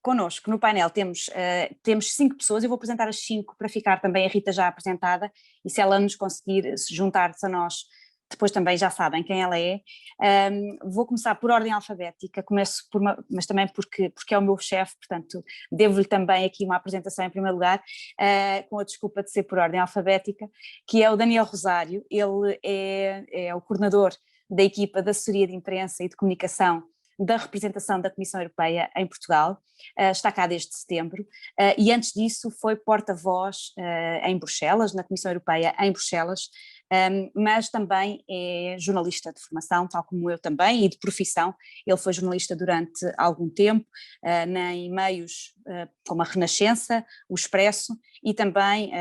connosco no painel temos 5 pessoas, eu vou apresentar as 5 para ficar também a Rita já apresentada, e se ela nos conseguir se juntar-se a nós, depois também já sabem quem ela é. Vou começar por ordem alfabética, começo mas também porque é o meu chefe, portanto devo-lhe também aqui uma apresentação em primeiro lugar, com a desculpa de ser por ordem alfabética, que é o Daniel Rosário. Ele é o coordenador da equipa de assessoria de imprensa e de comunicação da representação da Comissão Europeia em Portugal, está cá desde setembro, e antes disso foi porta-voz em Bruxelas, na Comissão Europeia em Bruxelas, mas também é jornalista de formação, tal como eu também, e de profissão. Ele foi jornalista durante algum tempo, em meios como a Renascença, o Expresso, e também,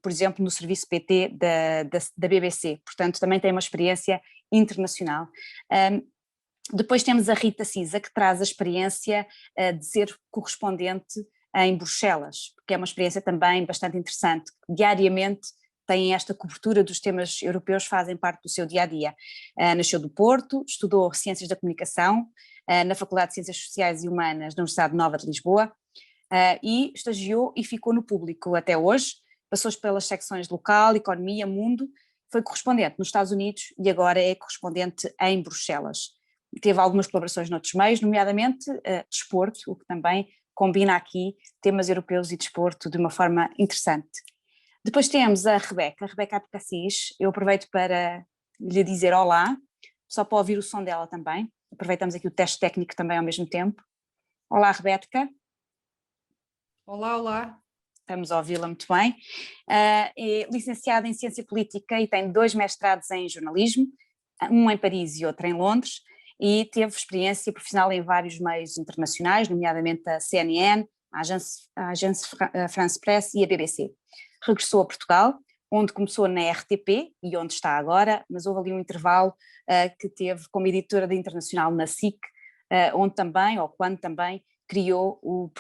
por exemplo, no serviço PT da BBC, portanto também tem uma experiência internacional. Depois temos a Rita Cisa, que traz a experiência de ser correspondente em Bruxelas, que é uma experiência também bastante interessante. Diariamente têm esta cobertura dos temas europeus, fazem parte do seu dia-a-dia. Nasceu do Porto, estudou Ciências da Comunicação na Faculdade de Ciências Sociais e Humanas da Universidade Nova de Lisboa, e estagiou e ficou no público até hoje, passou pelas secções local, economia, mundo, foi correspondente nos Estados Unidos e agora é correspondente em Bruxelas. Teve algumas colaborações noutros meios, nomeadamente desporto, o que também combina aqui temas europeus e desporto de uma forma interessante. Depois temos a Rebeca Abcacis. Eu aproveito para lhe dizer olá, só para ouvir o som dela também, aproveitamos aqui o teste técnico também ao mesmo tempo. Olá, Rebeca. Olá. Estamos a ouvi-la muito bem. É licenciada em Ciência Política e tem 2 mestrados em jornalismo, um em Paris e outro em Londres, e teve experiência profissional em vários meios internacionais, nomeadamente a CNN, a Agence France Presse e a BBC. Regressou a Portugal, onde começou na RTP e onde está agora, mas houve ali um intervalo que teve como editora da Internacional na SIC, onde também, ou quando também, criou o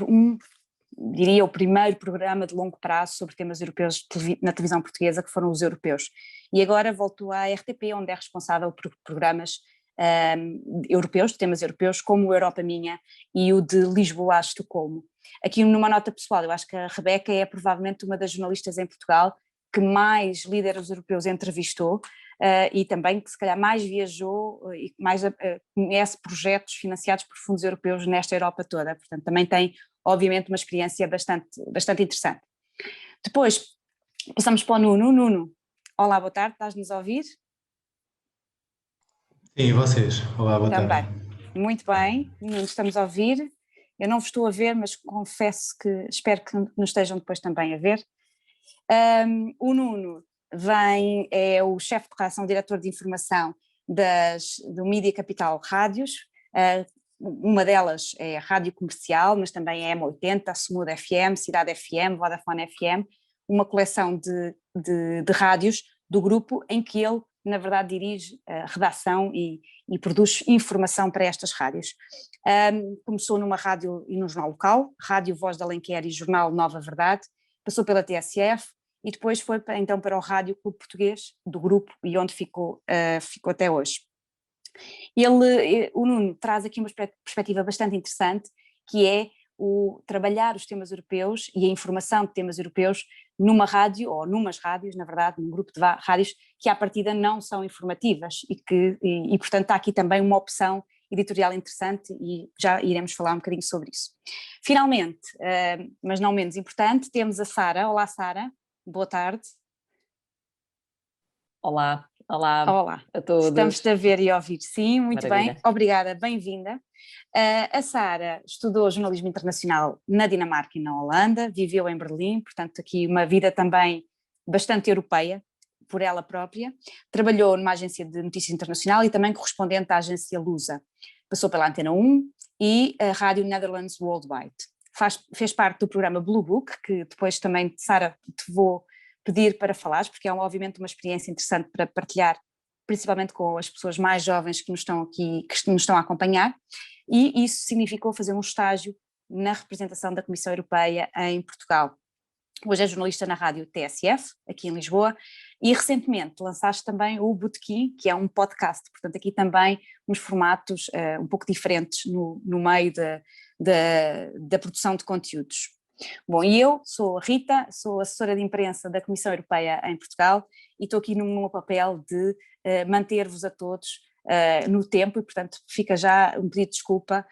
primeiro programa de longo prazo sobre temas europeus na televisão portuguesa, que foram os europeus. E agora voltou à RTP, onde é responsável por programas europeus, de temas europeus, como o Europa Minha e o de Lisboa a Estocolmo. Aqui numa nota pessoal, eu acho que a Rebeca é provavelmente uma das jornalistas em Portugal que mais líderes europeus entrevistou, e também que se calhar mais viajou e mais conhece projetos financiados por fundos europeus nesta Europa toda, portanto também tem obviamente uma experiência bastante interessante. Depois passamos para o Nuno. Nuno, olá, boa tarde, estás-nos a ouvir? Sim, e vocês? Olá, boa tarde. Também, muito bem, Nuno, estamos a ouvir. Eu não vos estou a ver, mas confesso que espero que nos estejam depois também a ver. O Nuno é o chefe de redação, diretor de informação do Mídia Capital Rádios. Uma delas é a Rádio Comercial, mas também é M80, a Smuda FM, Cidade FM, Vodafone FM, uma coleção de rádios do grupo em que ele, na verdade, dirige a redação e produz informação para estas rádios. Começou numa rádio e num jornal local, Rádio Voz de Alenquer e Jornal Nova Verdade, passou pela TSF e depois foi então para o Rádio Clube Português do grupo, e onde ficou até hoje. O Nuno traz aqui uma perspectiva bastante interessante, que é o trabalhar os temas europeus e a informação de temas europeus numa rádio, ou numas rádios, na verdade, num grupo de rádios que à partida não são informativas e portanto está aqui também uma opção editorial interessante e já iremos falar um bocadinho sobre isso. Finalmente, mas não menos importante, temos a Sara. Olá, Sara, boa tarde. Olá a todos. Estamos-te a ver e a ouvir, sim, muito Maravilha. bem, obrigada, bem-vinda. A Sara estudou jornalismo internacional na Dinamarca e na Holanda, viveu em Berlim, portanto aqui uma vida também bastante europeia por ela própria, trabalhou numa agência de notícias internacional e também correspondente à agência Lusa, passou pela Antena 1 e a Rádio Netherlands Worldwide. Fez parte do programa Blue Book, que depois também, Sara, te vou pedir para falares, porque é obviamente uma experiência interessante para partilhar, principalmente com as pessoas mais jovens que nos estão aqui, que nos estão a acompanhar, e isso significou fazer um estágio na representação da Comissão Europeia em Portugal. Hoje é jornalista na rádio TSF, aqui em Lisboa, E recentemente lançaste também o Botequim, que é um podcast, portanto aqui também uns formatos um pouco diferentes no meio da produção de conteúdos. Bom, e eu sou a Rita, sou assessora de imprensa da Comissão Europeia em Portugal e estou aqui no meu papel de manter-vos a todos no tempo e, portanto, fica já um pedido de desculpa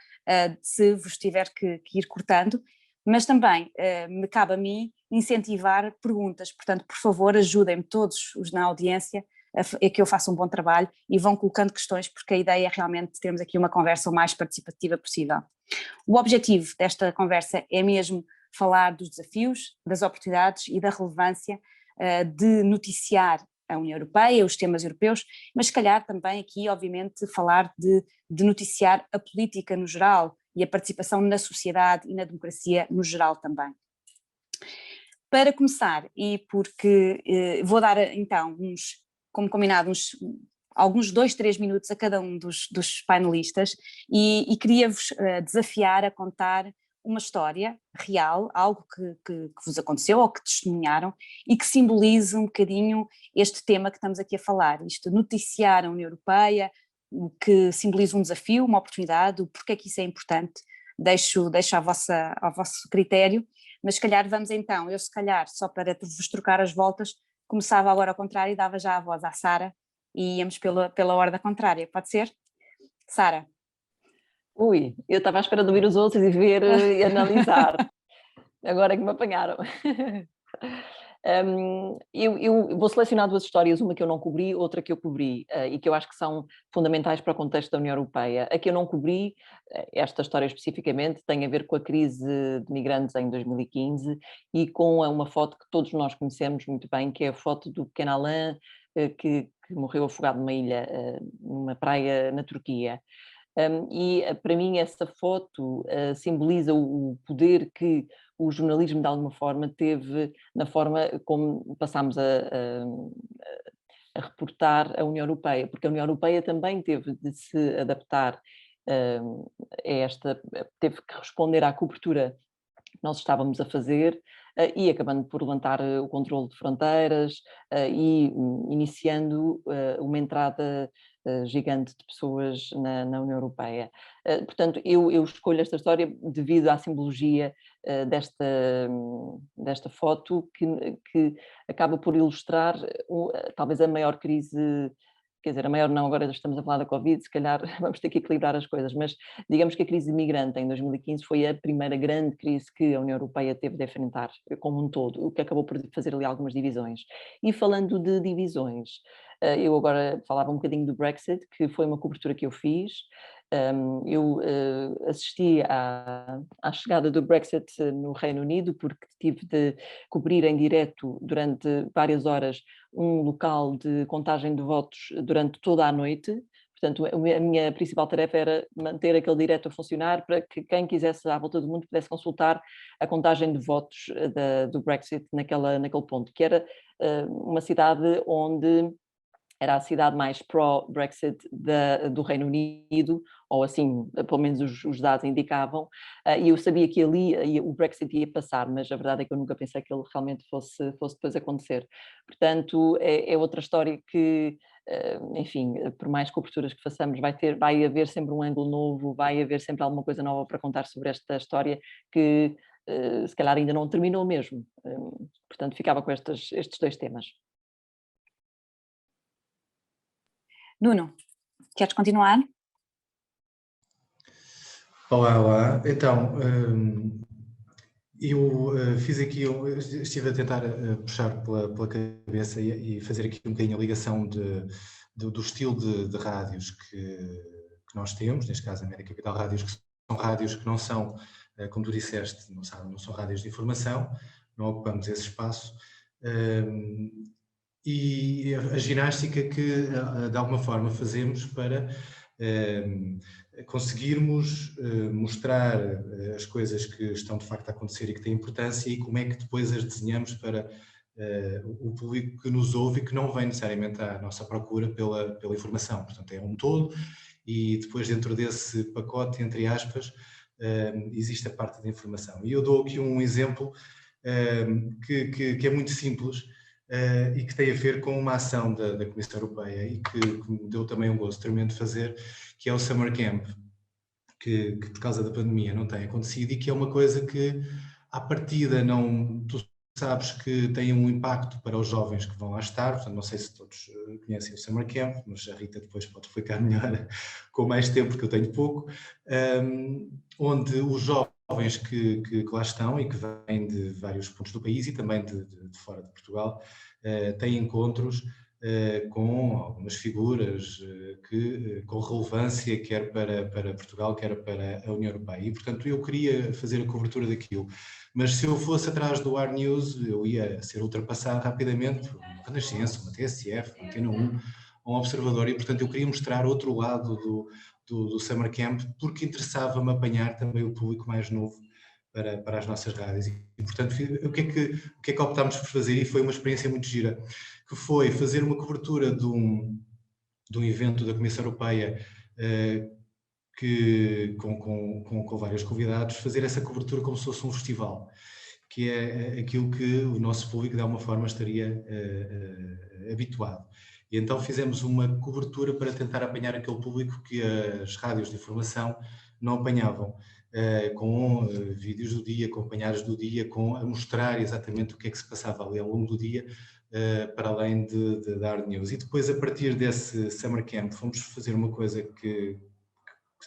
se vos tiver que ir cortando, mas também me cabe a mim incentivar perguntas, portanto, por favor, ajudem-me todos os na audiência a que eu faça um bom trabalho e vão colocando questões, porque a ideia é realmente termos aqui uma conversa o mais participativa possível. O objetivo desta conversa é mesmo falar dos desafios, das oportunidades e da relevância de noticiar a União Europeia, os temas europeus, mas se calhar também aqui, obviamente, falar de noticiar a política no geral e a participação na sociedade e na democracia no geral também. Para começar, e porque vou dar então como combinado, alguns 2-3 minutos a cada um dos painelistas e queria-vos desafiar a contar uma história real, algo que vos aconteceu ou que testemunharam e que simbolize um bocadinho este tema que estamos aqui a falar, isto, noticiar a União Europeia, o que simboliza um desafio, uma oportunidade, o porquê que isso é importante, deixo ao vosso critério, mas se calhar vamos então, eu se calhar, só para vos trocar as voltas, começava agora ao contrário e dava já a voz à Sara e íamos pela ordem contrária, pode ser? Sara? Ui, eu estava à espera de ouvir os outros e ver e analisar. Agora é que me apanharam. Eu vou selecionar 2 histórias, uma que eu não cobri, outra que eu cobri, e que eu acho que são fundamentais para o contexto da União Europeia. A que eu não cobri, esta história especificamente, tem a ver com a crise de migrantes em 2015 e com uma foto que todos nós conhecemos muito bem, que é a foto do pequeno Alain, que morreu afogado numa ilha, numa praia na Turquia. E para mim essa foto simboliza o poder que o jornalismo de alguma forma teve na forma como passámos a reportar a União Europeia, porque a União Europeia também teve de se adaptar teve que responder à cobertura que nós estávamos a fazer e acabando por levantar o controle de fronteiras e iniciando uma entrada gigante de pessoas na União Europeia. Portanto, eu escolho esta história devido à simbologia desta foto que acaba por ilustrar talvez a maior crise. Quer dizer, a maior não, agora estamos a falar da Covid, se calhar vamos ter que equilibrar as coisas, mas digamos que a crise imigrante em 2015 foi a primeira grande crise que a União Europeia teve de enfrentar como um todo, o que acabou por fazer ali algumas divisões. E falando de divisões, eu agora falava um bocadinho do Brexit, que foi uma cobertura que eu fiz. Eu assisti à chegada do Brexit no Reino Unido, porque tive de cobrir em direto durante várias horas um local de contagem de votos durante toda a noite. Portanto, a minha principal tarefa era manter aquele direto a funcionar para que quem quisesse à volta do mundo pudesse consultar a contagem de votos do Brexit naquele ponto, que era uma cidade onde era a cidade mais pró-Brexit do Reino Unido, ou assim, pelo menos os dados indicavam, e eu sabia que ali o Brexit ia passar, mas a verdade é que eu nunca pensei que ele realmente fosse depois acontecer. Portanto, é outra história que, enfim, por mais coberturas que façamos, vai haver sempre um ângulo novo, vai haver sempre alguma coisa nova para contar sobre esta história que se calhar ainda não terminou mesmo. Portanto, ficava com estes 2 temas. Nuno, queres continuar? Olá. Então, eu fiz aqui, estive a tentar puxar pela cabeça e fazer aqui um bocadinho a ligação do estilo de rádios que nós temos, neste caso a Média Capital Rádios, que são rádios que não são, como tu disseste, não são rádios de informação, não ocupamos esse espaço. E a ginástica que, de alguma forma, fazemos para conseguirmos mostrar as coisas que estão, de facto, a acontecer e que têm importância e como é que depois as desenhamos para o público que nos ouve e que não vem necessariamente à nossa procura pela informação. Portanto, é um todo e depois, dentro desse pacote, entre aspas, existe a parte da informação. E eu dou aqui um exemplo que é muito simples, e que tem a ver com uma ação da Comissão Europeia e que me deu também um gosto tremendo de fazer, que é o Summer Camp, que por causa da pandemia não tem acontecido e que é uma coisa que, à partida, tu sabes que tem um impacto para os jovens que vão lá estar. Portanto, não sei se todos conhecem o Summer Camp, mas a Rita depois pode explicar melhor com mais tempo, porque eu tenho pouco, onde os jovens que lá estão e que vêm de vários pontos do país e também de fora de Portugal, têm encontros com algumas figuras com relevância, quer para Portugal, quer para a União Europeia. E, portanto, eu queria fazer a cobertura daquilo. Mas se eu fosse atrás do Ar News, eu ia ser ultrapassado rapidamente por uma Renascença, uma TSF, uma Antena 1, um Observador. E, portanto, eu queria mostrar outro lado do Summer Camp, porque interessava-me apanhar também o público mais novo para as nossas rádios. E, portanto, o que é que optámos por fazer? E foi uma experiência muito gira, que foi fazer uma cobertura de um evento da Comissão Europeia com vários convidados, fazer essa cobertura como se fosse um festival, que é aquilo que o nosso público de alguma forma estaria habituado. E então fizemos uma cobertura para tentar apanhar aquele público que as rádios de informação não apanhavam, com vídeos do dia, acompanhados do dia, a mostrar exatamente o que é que se passava ali ao longo do dia, para além de dar news. E depois, a partir desse Summer Camp, fomos fazer uma coisa que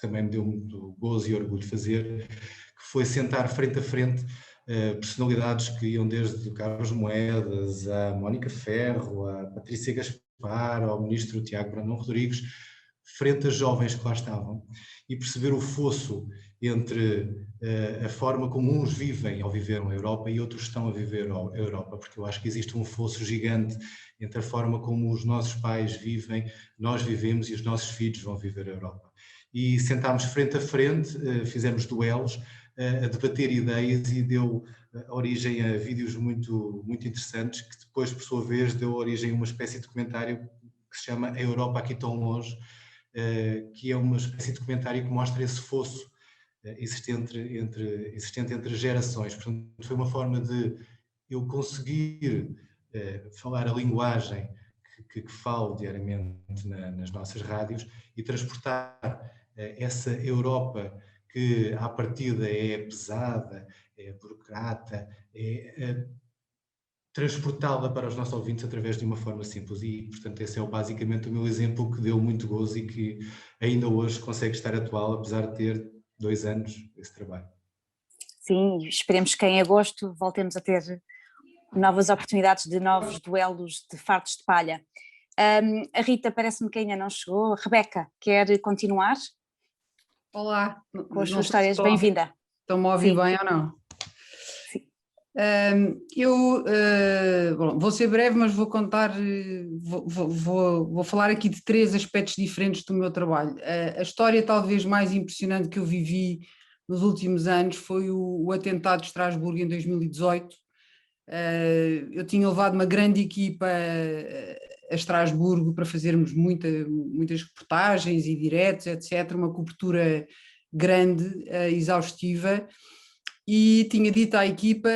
também me deu muito gozo e orgulho fazer, que foi sentar frente a frente personalidades que iam desde o Carlos Moedas, à Mónica Ferro, à Patrícia Gaspar, ao ministro Tiago Brandão Rodrigues, frente a jovens que lá estavam, e perceber o fosso entre a forma como uns vivem ou viveram a Europa e outros estão a viver a Europa, porque eu acho que existe um fosso gigante entre a forma como os nossos pais vivem, nós vivemos e os nossos filhos vão viver a Europa. E sentámos frente a frente, fizemos duelos, a debater ideias, e deu origem a vídeos muito, muito interessantes, que depois, por sua vez, deu origem a uma espécie de documentário que se chama A Europa Aqui Tão Longe, que é uma espécie de documentário que mostra esse fosso existente entre gerações. Portanto, foi uma forma de eu conseguir falar a linguagem que falo diariamente nas nossas rádios e transportar essa Europa que à partida é pesada, é burocrata, transportá-la para os nossos ouvintes através de uma forma simples. E, portanto, esse é basicamente o meu exemplo, que deu muito gozo e que ainda hoje consegue estar atual, apesar de ter 2 anos esse trabalho. Sim, esperemos que em agosto voltemos a ter novas oportunidades de novos duelos de fartos de palha. A Rita parece-me que ainda não chegou. Rebeca, quer continuar? Olá. Com as suas histórias, bem-vinda. Estão-me a ouvir bem ou não? Sim. Bom, vou ser breve, mas vou contar, vou falar aqui de 3 aspectos diferentes do meu trabalho. A história talvez mais impressionante que eu vivi nos últimos anos foi o atentado de Estrasburgo em 2018. Eu tinha levado uma grande equipa a Estrasburgo para fazermos muitas reportagens e diretos, etc., uma cobertura grande, exaustiva, e tinha dito à equipa,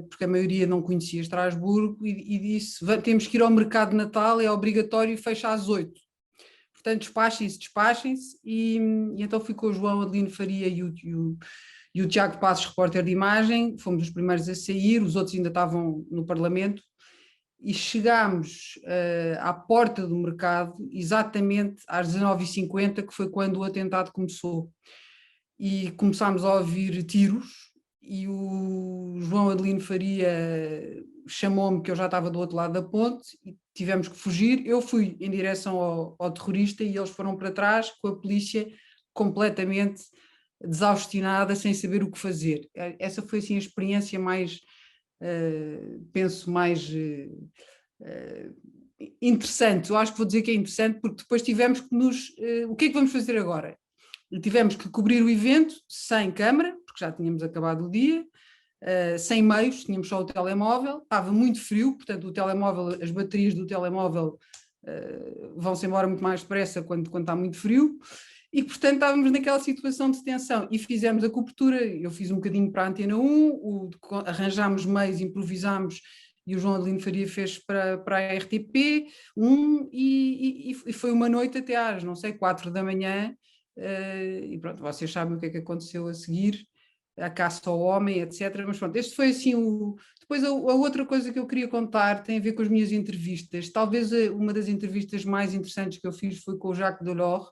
porque a maioria não conhecia Estrasburgo, e disse: temos que ir ao mercado de Natal, é obrigatório, fecha às 8. Portanto, despachem-se, e então fui com o João Adelino Faria e o Tiago Passos, repórter de imagem, fomos os primeiros a sair, os outros ainda estavam no Parlamento, e chegámos à porta do mercado exatamente às 19h50, que foi quando o atentado começou. E começámos a ouvir tiros, e o João Adelino Faria chamou-me, que eu já estava do outro lado da ponte, e tivemos que fugir. Eu fui em direção ao terrorista e eles foram para trás, com a polícia completamente desaustinada, sem saber o que fazer. Essa foi assim a experiência mais, penso, mais interessante. Eu acho que vou dizer que é interessante, porque depois tivemos que o que é que vamos fazer agora? E tivemos que cobrir o evento sem câmara, porque já tínhamos acabado o dia, sem meios, tínhamos só o telemóvel, estava muito frio, portanto as baterias do telemóvel vão-se embora muito mais depressa quando está muito frio, e portanto estávamos naquela situação de tensão, e fizemos a cobertura. Eu fiz um bocadinho para a Antena 1, arranjámos meios, improvisámos e o João Adelino Faria fez para a RTP, e foi uma noite até às, não sei, 4 da manhã, e pronto, vocês sabem o que é que aconteceu a seguir, a caça ao homem, etc. Mas pronto, este foi assim o... Depois a outra coisa que eu queria contar tem a ver com as minhas entrevistas. Talvez uma das entrevistas mais interessantes que eu fiz foi com o Jacques Delors,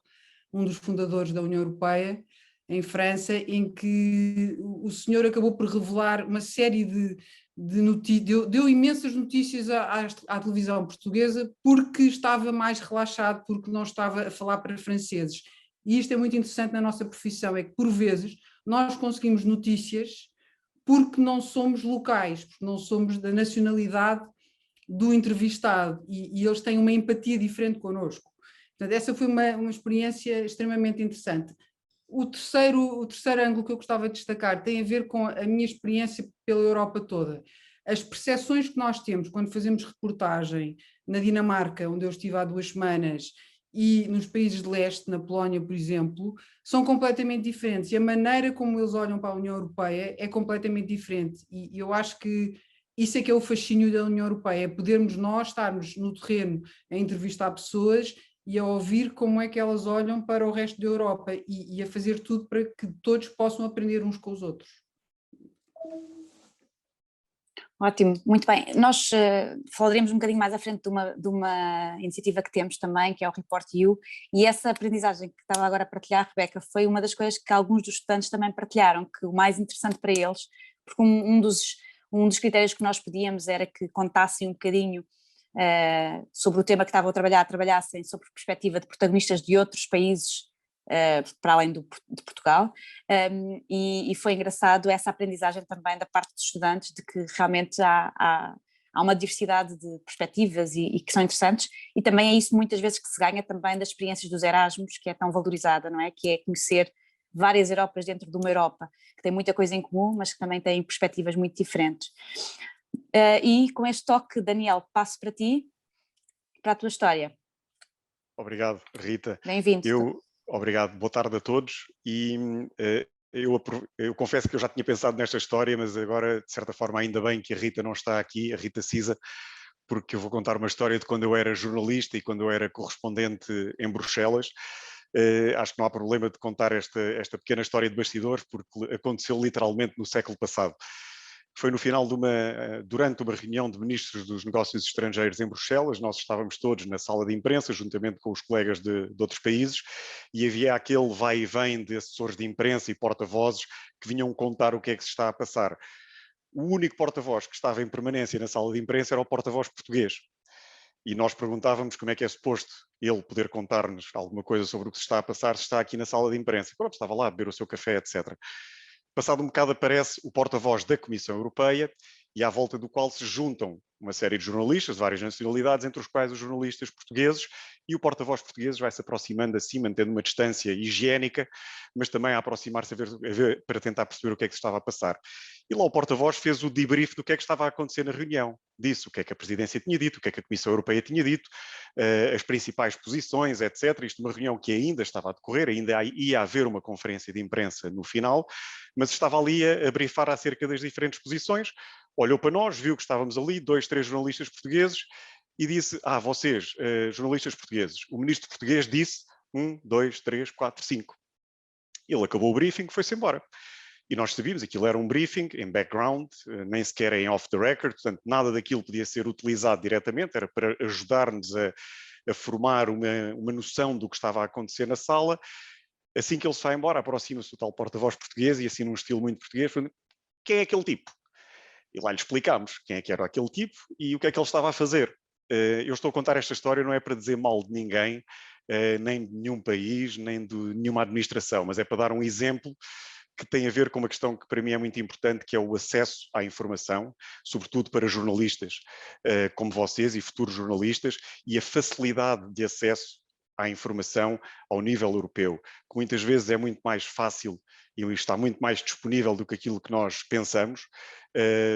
um dos fundadores da União Europeia, em França, em que o senhor acabou por revelar uma série de notícias, deu imensas notícias à televisão portuguesa porque estava mais relaxado, porque não estava a falar para franceses. E isto é muito interessante na nossa profissão, é que por vezes nós conseguimos notícias porque não somos locais, porque não somos da nacionalidade do entrevistado, e eles têm uma empatia diferente connosco. Portanto, essa foi uma experiência extremamente interessante. O terceiro ângulo que eu gostava de destacar tem a ver com a minha experiência pela Europa toda. As percepções que nós temos quando fazemos reportagem na Dinamarca, onde eu estive há 2 semanas, e nos países de leste, na Polónia, por exemplo, são completamente diferentes, e a maneira como eles olham para a União Europeia é completamente diferente, e eu acho que isso é que é o fascínio da União Europeia, é podermos nós estarmos no terreno a entrevistar pessoas e a ouvir como é que elas olham para o resto da Europa, e a fazer tudo para que todos possam aprender uns com os outros. Ótimo, muito bem. Nós falaremos um bocadinho mais à frente de uma iniciativa que temos também, que é o Report You, e essa aprendizagem que estava agora a partilhar, Rebeca, foi uma das coisas que alguns dos estudantes também partilharam, que o mais interessante para eles, porque um dos critérios que nós pedíamos era que contassem um bocadinho sobre o tema que estavam a trabalhar, trabalhassem sobre a perspectiva de protagonistas de outros países, para além de Portugal, e foi engraçado essa aprendizagem também da parte dos estudantes, de que realmente há uma diversidade de perspectivas e que são interessantes, e também é isso muitas vezes que se ganha também das experiências dos Erasmus, que é tão valorizada, não é? Que é conhecer várias Europas dentro de uma Europa, que tem muita coisa em comum, mas que também tem perspectivas muito diferentes. E com este toque, Daniel, passo para ti, para a tua história. Obrigado, Rita. Bem-vindo. Obrigado, boa tarde a todos, e eu confesso que eu já tinha pensado nesta história, mas agora, de certa forma, ainda bem que a Rita não está aqui, a Rita Cisa, porque eu vou contar uma história de quando eu era jornalista e quando eu era correspondente em Bruxelas. Acho que não há problema de contar esta pequena história de bastidores, porque aconteceu literalmente no século passado. Foi no final durante uma reunião de ministros dos negócios estrangeiros em Bruxelas, nós estávamos todos na sala de imprensa, juntamente com os colegas de outros países, e havia aquele vai e vem de assessores de imprensa e porta-vozes que vinham contar o que é que se está a passar. O único porta-voz que estava em permanência na sala de imprensa era o porta-voz português. E nós perguntávamos como é que é suposto ele poder contar-nos alguma coisa sobre o que se está a passar se está aqui na sala de imprensa. Pronto, estava lá a beber o seu café, etc. Passado um bocado aparece o porta-voz da Comissão Europeia, e à volta do qual se juntam uma série de jornalistas de várias nacionalidades, entre os quais os jornalistas portugueses, e o porta-voz português vai se aproximando assim, mantendo uma distância higiênica, mas também a aproximar-se para tentar perceber o que é que se estava a passar. E lá o porta-voz fez o debrief do que é que estava a acontecer na reunião. Disse o que é que a Presidência tinha dito, o que é que a Comissão Europeia tinha dito, as principais posições, etc. Isto uma reunião que ainda estava a decorrer, ainda ia haver uma conferência de imprensa no final, mas estava ali a briefar acerca das diferentes posições. Olhou para nós, viu que estávamos ali, 2, 3 jornalistas portugueses, e disse, vocês, jornalistas portugueses, o ministro português disse 1, 2, 3, 4, 5. Ele acabou o briefing e foi-se embora. E nós sabíamos, aquilo era um briefing em background, nem sequer em off the record, portanto nada daquilo podia ser utilizado diretamente, era para ajudar-nos a formar uma noção do que estava a acontecer na sala. Assim que ele se vai embora, aproxima-se o tal porta-voz português, e assim num estilo muito português, falando, quem é aquele tipo? E lá lhe explicámos quem é que era aquele tipo e o que é que ele estava a fazer. Eu estou a contar esta história não é para dizer mal de ninguém, nem de nenhum país, nem de nenhuma administração, mas é para dar um exemplo que tem a ver com uma questão que para mim é muito importante, que é o acesso à informação, sobretudo para jornalistas como vocês e futuros jornalistas, e a facilidade de acesso à informação ao nível europeu, que muitas vezes é muito mais fácil e está muito mais disponível do que aquilo que nós pensamos,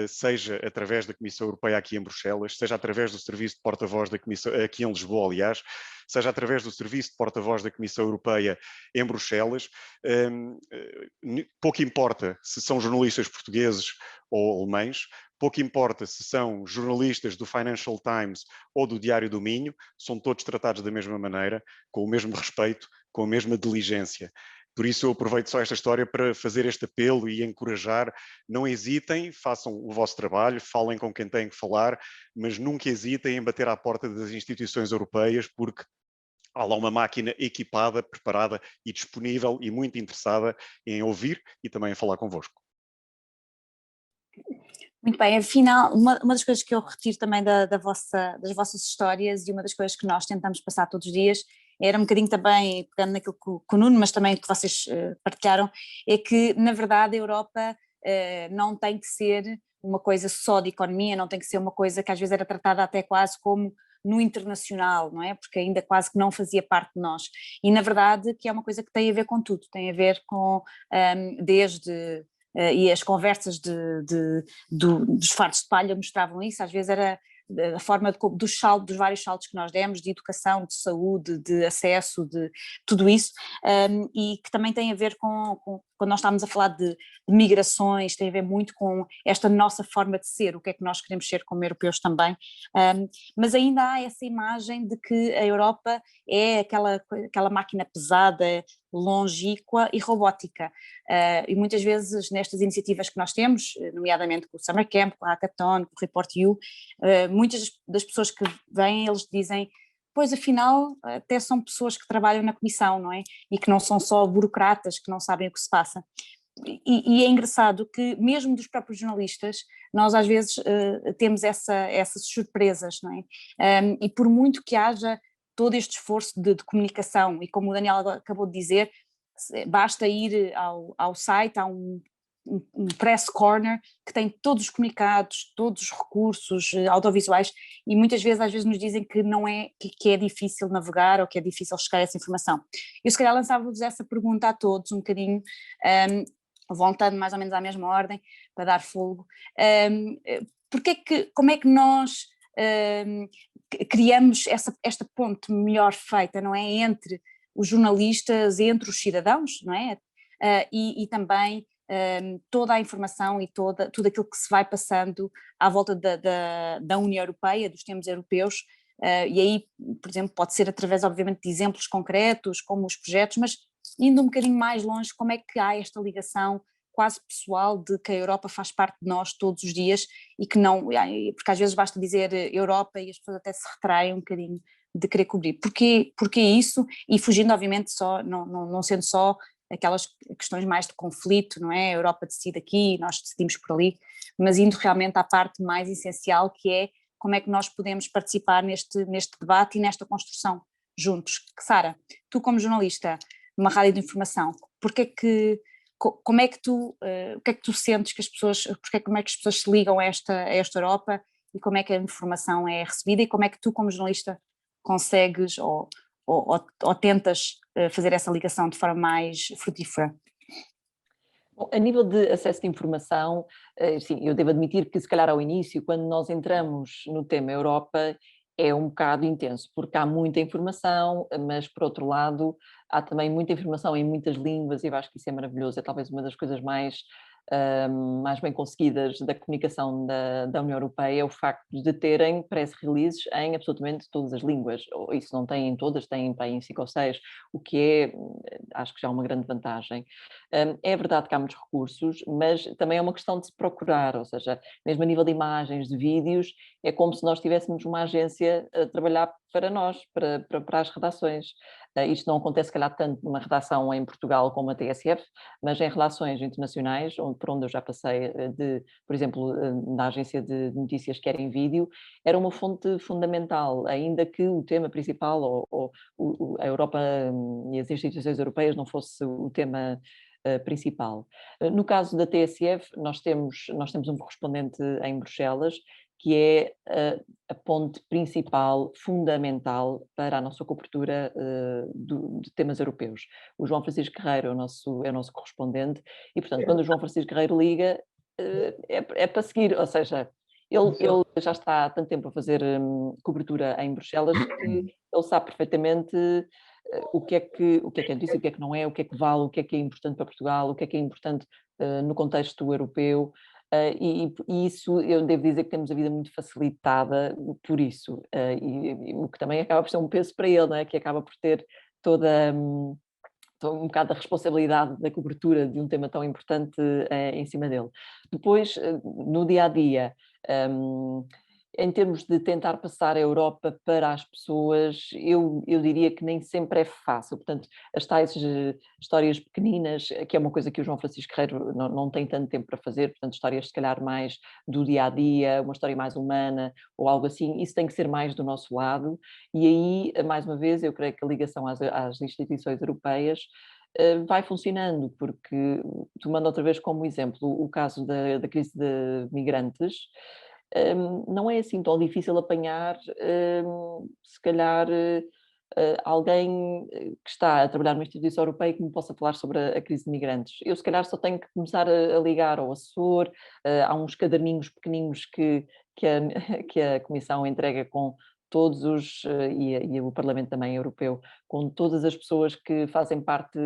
seja através da Comissão Europeia aqui em Bruxelas, seja através do serviço de porta-voz da Comissão, aqui em Lisboa, aliás, seja através do serviço de porta-voz da Comissão Europeia em Bruxelas. Pouco importa se são jornalistas portugueses ou alemães, pouco importa se são jornalistas do Financial Times ou do Diário do Minho, são todos tratados da mesma maneira, com o mesmo respeito, com a mesma diligência. Por isso eu aproveito só esta história para fazer este apelo e encorajar, não hesitem, façam o vosso trabalho, falem com quem têm que falar, mas nunca hesitem em bater à porta das instituições europeias, porque há lá uma máquina equipada, preparada e disponível e muito interessada em ouvir e também em falar convosco. Muito bem, afinal, uma das coisas que eu retiro também das vossas histórias, e uma das coisas que nós tentamos passar todos os dias, era um bocadinho também, pegando naquilo que o Nuno, mas também que vocês partilharam, é que na verdade a Europa não tem que ser uma coisa só de economia, não tem que ser uma coisa que às vezes era tratada até quase como no internacional, não é? Porque ainda quase que não fazia parte de nós. E na verdade que é uma coisa que tem a ver com tudo, tem a ver com desde... e as conversas dos fardos de palha mostravam isso, às vezes era a forma dos vários saltos que nós demos, de educação, de saúde, de acesso, de tudo isso, e que também tem a ver com quando nós estamos a falar de migrações, tem a ver muito com esta nossa forma de ser, o que é que nós queremos ser como europeus também, mas ainda há essa imagem de que a Europa é aquela máquina pesada, longínqua e robótica, e muitas vezes nestas iniciativas que nós temos, nomeadamente com o Summer Camp, com a Hackathon, com o Report You, muitas das pessoas que vêm, eles dizem, pois afinal até são pessoas que trabalham na comissão, não é? E que não são só burocratas que não sabem o que se passa. E é engraçado que mesmo dos próprios jornalistas nós às vezes temos essas surpresas, não é? E por muito que haja todo este esforço de comunicação, e como o Daniel acabou de dizer, basta ir ao site, há um press corner que tem todos os comunicados, todos os recursos audiovisuais, e muitas vezes às vezes nos dizem que não é, que é difícil navegar ou que é difícil chegar a essa informação. Eu se calhar lançava-vos essa pergunta a todos um bocadinho, voltando mais ou menos à mesma ordem, para dar fogo, como é que nós criamos esta ponte melhor feita, não é, entre os jornalistas, entre os cidadãos, não é, e também toda a informação e tudo aquilo que se vai passando à volta da União Europeia, dos temas europeus, e aí, por exemplo, pode ser através obviamente de exemplos concretos, como os projetos, mas indo um bocadinho mais longe, como é que há esta ligação quase pessoal de que a Europa faz parte de nós todos os dias e que não, porque às vezes basta dizer Europa e as pessoas até se retraem um bocadinho de querer cobrir. Porquê isso? E fugindo obviamente só, não sendo só aquelas questões mais de conflito, não é? A Europa decide aqui, nós decidimos por ali, mas indo realmente à parte mais essencial, que é como é que nós podemos participar neste debate e nesta construção juntos. Sara, tu como jornalista numa rádio de informação, como é que tu, o que é que tu sentes que as pessoas, como é que as pessoas se ligam a esta Europa e como é que a informação é recebida e como é que tu como jornalista consegues ou tentas fazer essa ligação de forma mais frutífera? Bom, a nível de acesso de informação, sim, eu devo admitir que se calhar ao início, quando nós entramos no tema Europa, é um bocado intenso, porque há muita informação, mas por outro lado há também muita informação em muitas línguas e eu acho que isso é maravilhoso, é talvez uma das coisas mais bem conseguidas da comunicação da União Europeia, é o facto de terem press releases em absolutamente todas as línguas. Isso não tem em todas, tem em 5 ou 6, o que é, acho que já é uma grande vantagem. É verdade que há muitos recursos, mas também é uma questão de se procurar, ou seja, mesmo a nível de imagens, de vídeos, é como se nós tivéssemos uma agência a trabalhar para nós, para as redações. Isto não acontece, se calhar, tanto numa redação em Portugal como a TSF, mas em relações internacionais, por onde eu já passei, por exemplo, na agência de notícias que era em vídeo, era uma fonte fundamental, ainda que o tema principal, a Europa e as instituições europeias não fosse o tema principal. No caso da TSF, nós temos um correspondente em Bruxelas, que é a ponte principal, fundamental para a nossa cobertura de temas europeus. O João Francisco Guerreiro é o nosso correspondente e, portanto, quando o João Francisco Guerreiro liga, é para seguir, ou seja, ele já está há tanto tempo a fazer cobertura em Bruxelas que ele sabe perfeitamente o que é que é notícia, o que é que não é, o que é que vale, o que é importante para Portugal, o que é importante no contexto europeu. E isso eu devo dizer que temos a vida muito facilitada por isso, o que também acaba por ser um peso para ele, não é? Que acaba por ter toda um bocado da responsabilidade da cobertura de um tema tão importante em cima dele. Depois, no dia a dia, em termos de tentar passar a Europa para as pessoas, eu diria que nem sempre é fácil. Portanto, as tais histórias pequeninas, que é uma coisa que o João Francisco Guerreiro não tem tanto tempo para fazer, portanto, histórias se calhar mais do dia a dia, uma história mais humana ou algo assim, isso tem que ser mais do nosso lado. E aí, mais uma vez, eu creio que a ligação às instituições europeias vai funcionando, porque, tomando outra vez como exemplo o caso da crise de migrantes, não é assim tão difícil apanhar, se calhar, alguém que está a trabalhar numa instituição europeia que me possa falar sobre a crise de migrantes. Eu, se calhar, só tenho que começar a ligar ao assessor, há uns caderninhos pequeninos que a Comissão entrega com todos e o Parlamento também europeu, com todas as pessoas que fazem parte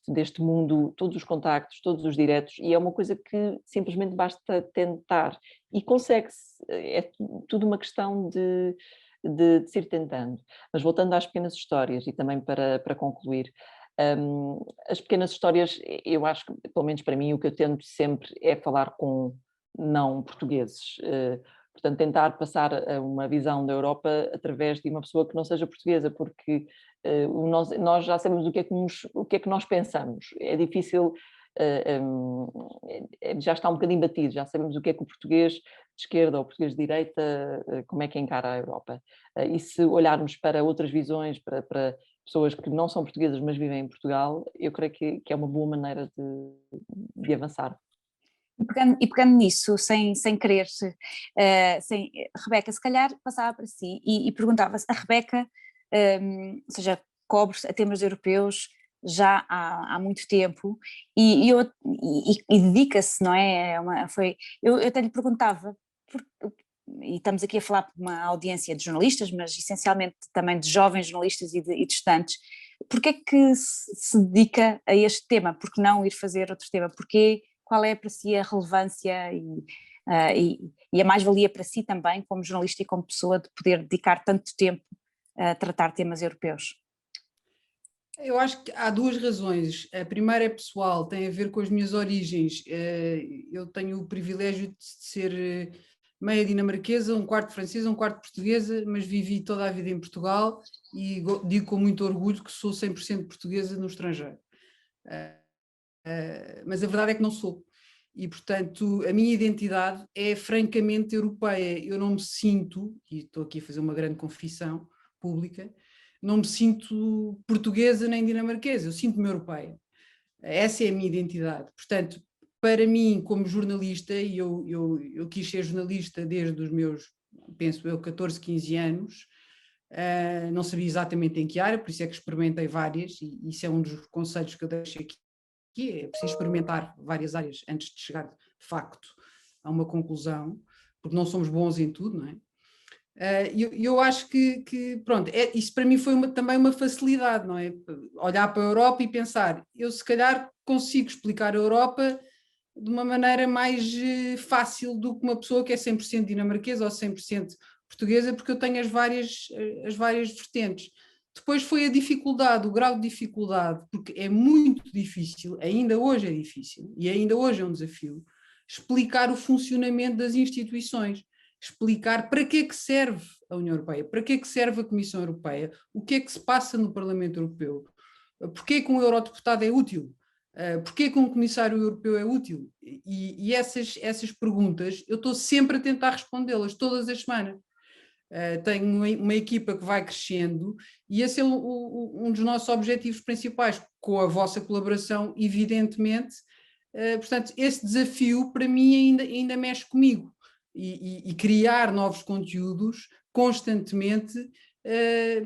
deste mundo, todos os contactos, todos os diretos, e é uma coisa que simplesmente basta tentar e consegue-se, é tudo uma questão de se ir tentando. Mas voltando às pequenas histórias e também para concluir, as pequenas histórias, eu acho que, pelo menos para mim, o que eu tento sempre é falar com não portugueses, portanto tentar passar uma visão da Europa através de uma pessoa que não seja portuguesa, porque nós já sabemos o que é que nós pensamos, é difícil, já está um bocadinho batido, já sabemos o que é que o português de esquerda ou o português de direita, como é que encara a Europa. E se olharmos para outras visões, para pessoas que não são portuguesas mas vivem em Portugal, eu creio que é uma boa maneira de avançar. E pegando nisso, sem querer, Rebeca, se calhar passava para si e perguntava-se, a Rebeca, ou seja, cobre a temas europeus já há muito tempo e dedica-se, não é? Eu até lhe perguntava, e estamos aqui a falar para uma audiência de jornalistas, mas essencialmente também de jovens jornalistas e de estudantes, porque é que se dedica a este tema? Por que não ir fazer outro tema? Qual é para si a relevância e a mais-valia para si também, como jornalista e como pessoa, de poder dedicar tanto tempo a tratar temas europeus? Eu acho que há duas razões. A primeira é pessoal, tem a ver com as minhas origens. Eu tenho o privilégio de ser meia dinamarquesa, um quarto francesa, um quarto portuguesa, mas vivi toda a vida em Portugal e digo com muito orgulho que sou 100% portuguesa no estrangeiro. Mas a verdade é que não sou. E, portanto, a minha identidade é francamente europeia. Eu não me sinto, e estou aqui a fazer uma grande confissão pública, não me sinto portuguesa nem dinamarquesa, eu sinto-me europeia. Essa é a minha identidade. Portanto, para mim, como jornalista, e eu quis ser jornalista desde os meus, penso eu, 14, 15 anos, não sabia exatamente em que área, por isso é que experimentei várias, e isso é um dos conselhos que eu deixo aqui, que é preciso experimentar várias áreas antes de chegar, de facto, a uma conclusão, porque não somos bons em tudo, não é? Eu acho que pronto, isso para mim foi também uma facilidade, não é? Olhar para a Europa e pensar, eu se calhar consigo explicar a Europa de uma maneira mais fácil do que uma pessoa que é 100% dinamarquesa ou 100% portuguesa, porque eu tenho as várias vertentes. Depois foi a dificuldade, o grau de dificuldade, porque é muito difícil, ainda hoje é difícil, e ainda hoje é um desafio, explicar o funcionamento das instituições, explicar para que é que serve a União Europeia, para que é que serve a Comissão Europeia, o que é que se passa no Parlamento Europeu, porque é que um eurodeputado é útil, porque é que um comissário europeu é útil, e essas perguntas eu estou sempre a tentar respondê-las, todas as semanas. Tenho uma equipa que vai crescendo e esse é um dos nossos objetivos principais, com a vossa colaboração, evidentemente. Portanto, esse desafio para mim ainda mexe comigo e criar novos conteúdos constantemente,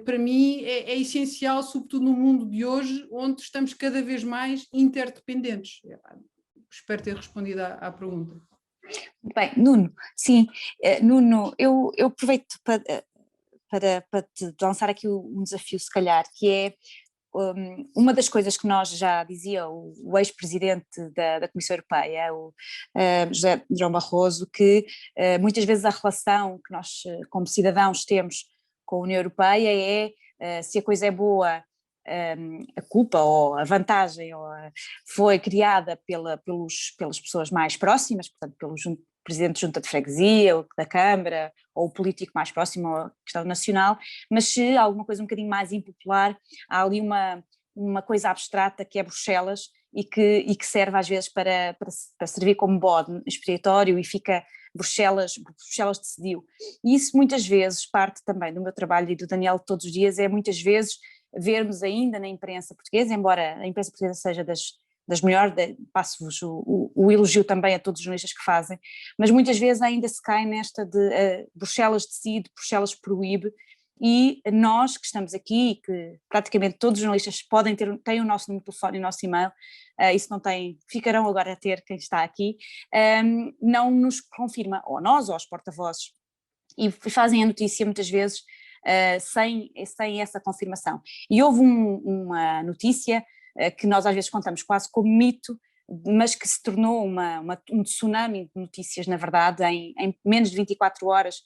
para mim é essencial, sobretudo no mundo de hoje, onde estamos cada vez mais interdependentes. Espero ter respondido à pergunta. Bem, Nuno, sim, Nuno, eu aproveito para te lançar aqui um desafio, se calhar, que é uma das coisas que nós já dizia o ex-presidente da Comissão Europeia, o José Durão Barroso, que muitas vezes a relação que nós como cidadãos temos com a União Europeia é se a coisa é boa, a culpa ou a vantagem foi criada pelas pessoas mais próximas, portanto pelo presidente de junta de freguesia, ou da Câmara, ou o político mais próximo à questão nacional, mas se alguma coisa um bocadinho mais impopular, há ali uma coisa abstrata que é Bruxelas e que serve às vezes para servir como bode expiatório e fica Bruxelas decidiu. E isso muitas vezes, parte também do meu trabalho e do Daniel todos os dias, é muitas vezes vermos ainda na imprensa portuguesa, embora a imprensa portuguesa seja das melhores, passo-vos o elogio também a todos os jornalistas que fazem, mas muitas vezes ainda se cai nesta de Bruxelas decide, Bruxelas proíbe, e nós que estamos aqui, que praticamente todos os jornalistas têm o nosso número de telefone e o nosso e-mail, isso não tem, ficarão agora a ter quem está aqui, não nos confirma, ou nós ou os porta-vozes, e fazem a notícia muitas vezes sem essa confirmação. E houve uma notícia que nós às vezes contamos quase como mito, mas que se tornou um tsunami de notícias, na verdade, em menos de 24 horas,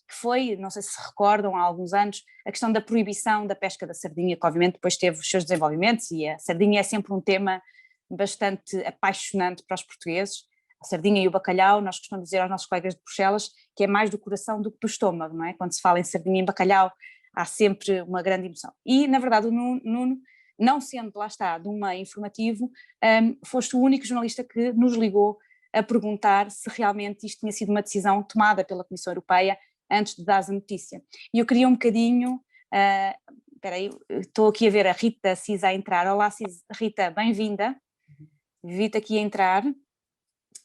que foi, não sei se recordam, há alguns anos, a questão da proibição da pesca da sardinha, que obviamente depois teve os seus desenvolvimentos, e a sardinha é sempre um tema bastante apaixonante para os portugueses. A sardinha e o bacalhau, nós costumamos dizer aos nossos colegas de Bruxelas que é mais do coração do que do estômago, não é? Quando se fala em sardinha e em bacalhau, há sempre uma grande emoção. E, na verdade, o Nuno, não sendo, lá está, de um meio informativo, foste o único jornalista que nos ligou a perguntar se realmente isto tinha sido uma decisão tomada pela Comissão Europeia antes de dar a notícia. E eu queria um bocadinho, espera aí, estou aqui a ver a Rita Cisa a entrar. Olá Rita, bem-vinda, vi-te aqui a entrar,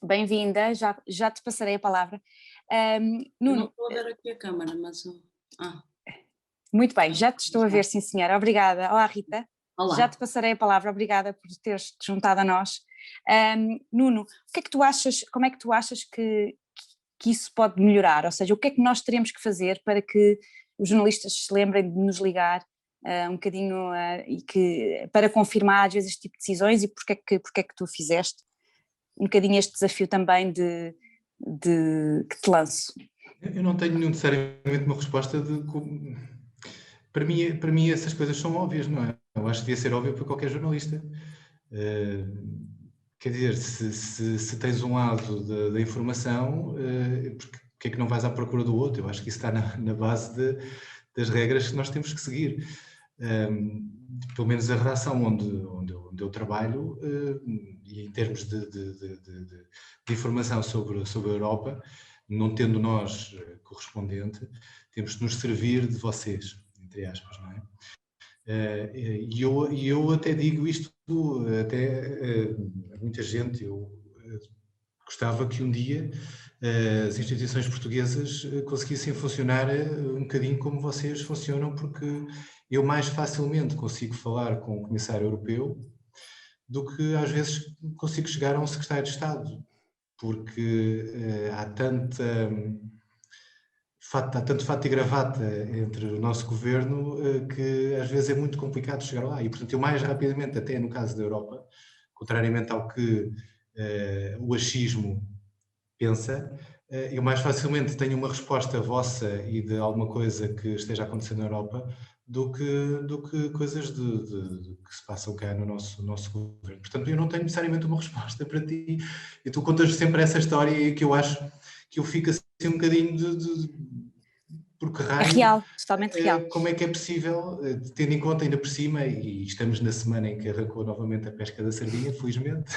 bem-vinda, já te passarei a palavra. Nuno, não estou a ver aqui a câmara, mas... Muito bem, já te estou a ver, sim senhora, obrigada. Olá Rita. Olá. Já te passarei a palavra, obrigada por teres te juntado a nós. Nuno, o que é que tu achas, como é que tu achas que isso pode melhorar? Ou seja, o que é que nós teremos que fazer para que os jornalistas se lembrem de nos ligar um bocadinho para confirmar às vezes este tipo de decisões, e porque é que tu fizeste um bocadinho este desafio também que te lanço? Eu não tenho necessariamente uma resposta Para mim essas coisas são óbvias, não é? Eu acho que devia ser óbvio para qualquer jornalista. Quer dizer, se tens um lado da informação, porque é que não vais à procura do outro? Eu acho que isso está na base das regras que nós temos que seguir. Pelo menos a redação onde eu trabalho, e em termos de informação sobre a Europa, não tendo nós correspondente, temos de nos servir de vocês, entre aspas, não é? E eu até digo isto a muita gente. Eu gostava que um dia as instituições portuguesas conseguissem funcionar um bocadinho como vocês funcionam, porque eu mais facilmente consigo falar com o Comissário Europeu do que às vezes consigo chegar a um Secretário de Estado, porque há tanto fato e gravata entre o nosso governo que às vezes é muito complicado chegar lá. E, portanto, eu mais rapidamente, até no caso da Europa, contrariamente ao que o achismo pensa, eu mais facilmente tenho uma resposta vossa e de alguma coisa que esteja acontecendo na Europa do que coisas que se passam cá no nosso governo. Portanto, eu não tenho necessariamente uma resposta para ti, e tu contas sempre essa história, e que eu acho que eu fico assim um bocadinho porque raio, é real, totalmente real. Como é que é possível, tendo em conta ainda por cima, e estamos na semana em que arrancou novamente a pesca da sardinha, felizmente,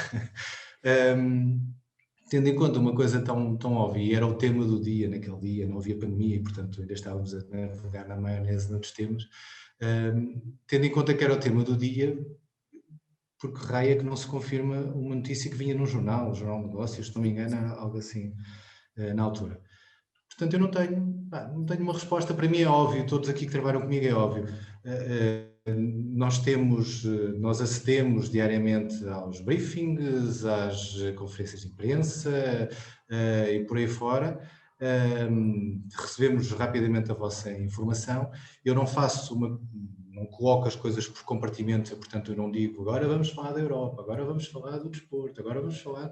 tendo em conta uma coisa tão óbvia, e era o tema do dia, naquele dia, não havia pandemia, e portanto ainda estávamos a navegar na maionese noutros temas, tendo em conta que era o tema do dia, porque raio é que não se confirma uma notícia que vinha num jornal de negócios, se não me engano, algo assim, na altura. Portanto, eu não tenho uma resposta. Para mim é óbvio, todos aqui que trabalham comigo é óbvio. Nós acedemos diariamente aos briefings, às conferências de imprensa e por aí fora. Recebemos rapidamente a vossa informação. Eu não não coloco as coisas por compartimentos, portanto eu não digo agora vamos falar da Europa, agora vamos falar do desporto, agora vamos falar...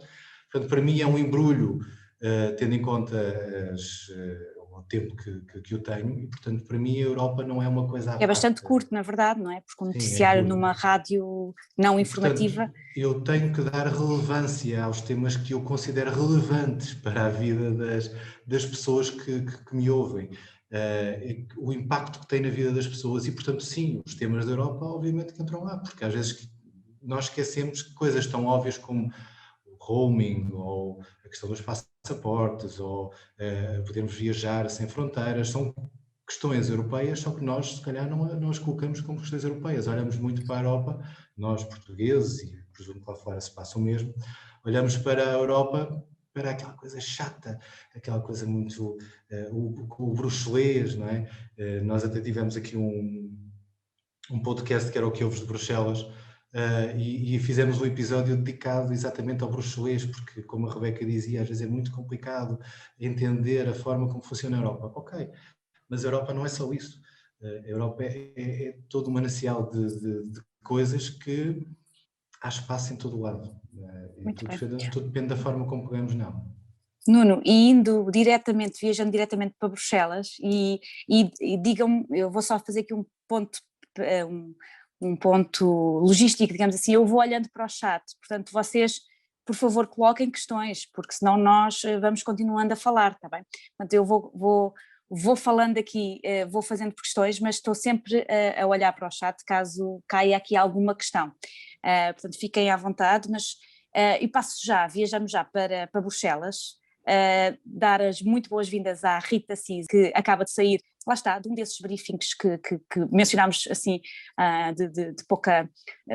Portanto, para mim é um embrulho, tendo em conta o tempo que eu tenho, e portanto para mim a Europa não é uma coisa à parte. É bastante curto, na verdade, não é? Porque um Sim, noticiário numa rádio não informativa... Portanto, eu tenho que dar relevância aos temas que eu considero relevantes para a vida das pessoas que me ouvem. O impacto que tem na vida das pessoas e, portanto, sim, os temas da Europa obviamente que entram lá, porque às vezes nós esquecemos que coisas tão óbvias como o roaming ou a questão dos passaportes ou podermos viajar sem fronteiras, são questões europeias, só que nós se calhar não as colocamos como questões europeias, olhamos muito para a Europa, nós portugueses, e presumo que lá fora se passa o mesmo, olhamos para a Europa para aquela coisa chata, aquela coisa muito, o bruxelês, não é? Nós até tivemos aqui um podcast que era o Que Ouves de Bruxelas, e fizemos um episódio dedicado exatamente ao bruxelês, porque, como a Rebeca dizia, às vezes é muito complicado entender a forma como funciona a Europa. Ok, mas a Europa não é só isso. A Europa é todo um manancial de coisas que há espaço em todo o lado. Tudo depende da forma como pegamos nela. Nuno, e viajando diretamente para Bruxelas, e digam-me, eu vou só fazer aqui um ponto logístico, digamos assim, eu vou olhando para o chat, portanto vocês, por favor, coloquem questões, porque senão nós vamos continuando a falar, está bem? Portanto, eu vou falando aqui, vou fazendo questões, mas estou sempre a olhar para o chat caso caia aqui alguma questão. Portanto, fiquem à vontade, mas e viajamos já para Bruxelas, dar as muito boas-vindas à Rita Cisa, que acaba de sair, lá está, de um desses briefings que mencionámos assim, de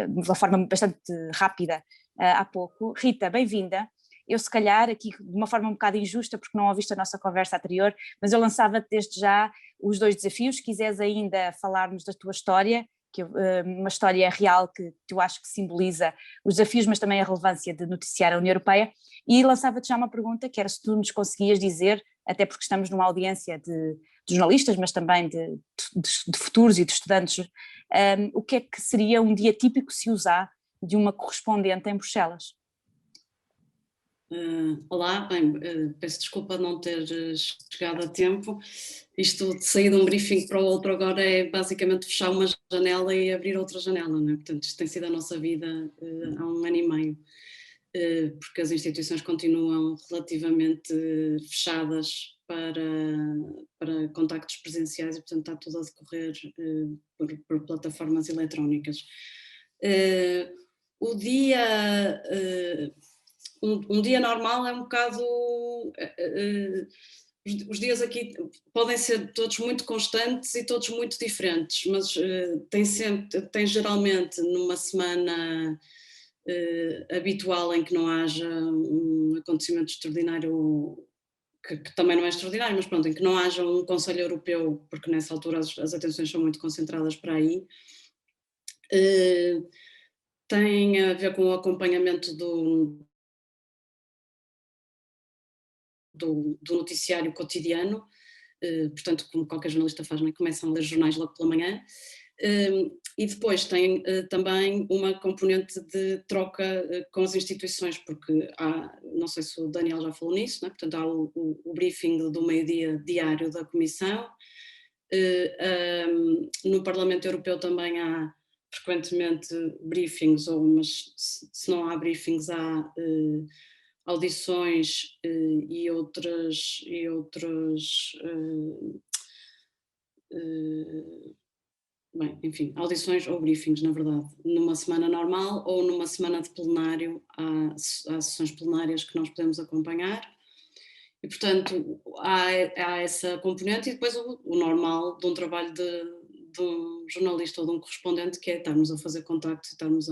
uma forma bastante rápida há pouco. Rita, bem-vinda. Eu se calhar aqui de uma forma um bocado injusta, porque não ouviste a nossa conversa anterior, mas eu lançava-te desde já os 2 desafios, se quiseres ainda falar-nos da tua história, uma história real que eu acho que simboliza os desafios, mas também a relevância de noticiar a União Europeia, e lançava-te já uma pergunta, que era se tu nos conseguias dizer, até porque estamos numa audiência de jornalistas, mas também de futuros e de estudantes, o que é que seria um dia típico se usar de uma correspondente em Bruxelas? Olá, bem, peço desculpa de não ter chegado a tempo. Isto de sair de um briefing para o outro agora é basicamente fechar uma janela e abrir outra janela, não é? Portanto, isto tem sido a nossa vida há 1 ano e meio, porque as instituições continuam relativamente fechadas para contactos presenciais e, portanto, está tudo a decorrer por plataformas eletrónicas. O dia... Um dia normal é um bocado... os dias aqui podem ser todos muito constantes e todos muito diferentes, mas tem geralmente numa semana habitual em que não haja um acontecimento extraordinário, que também não é extraordinário, mas pronto, em que não haja um Conselho Europeu, porque nessa altura as atenções são muito concentradas para aí. Tem a ver com o acompanhamento do noticiário cotidiano, portanto, como qualquer jornalista faz, não é? Começam a ler jornais logo pela manhã, e depois tem também uma componente de troca com as instituições, porque não sei se o Daniel já falou nisso, não é? Portanto, há o briefing do meio-dia diário da Comissão, no Parlamento Europeu também há frequentemente briefings, mas se não há briefings há audições e outras bem, enfim, audições ou briefings, na verdade, numa semana normal ou numa semana de plenário, há sessões plenárias que nós podemos acompanhar e, portanto, há essa componente e depois o normal de um trabalho de um jornalista ou de um correspondente, que é estarmos a fazer contactos e estarmos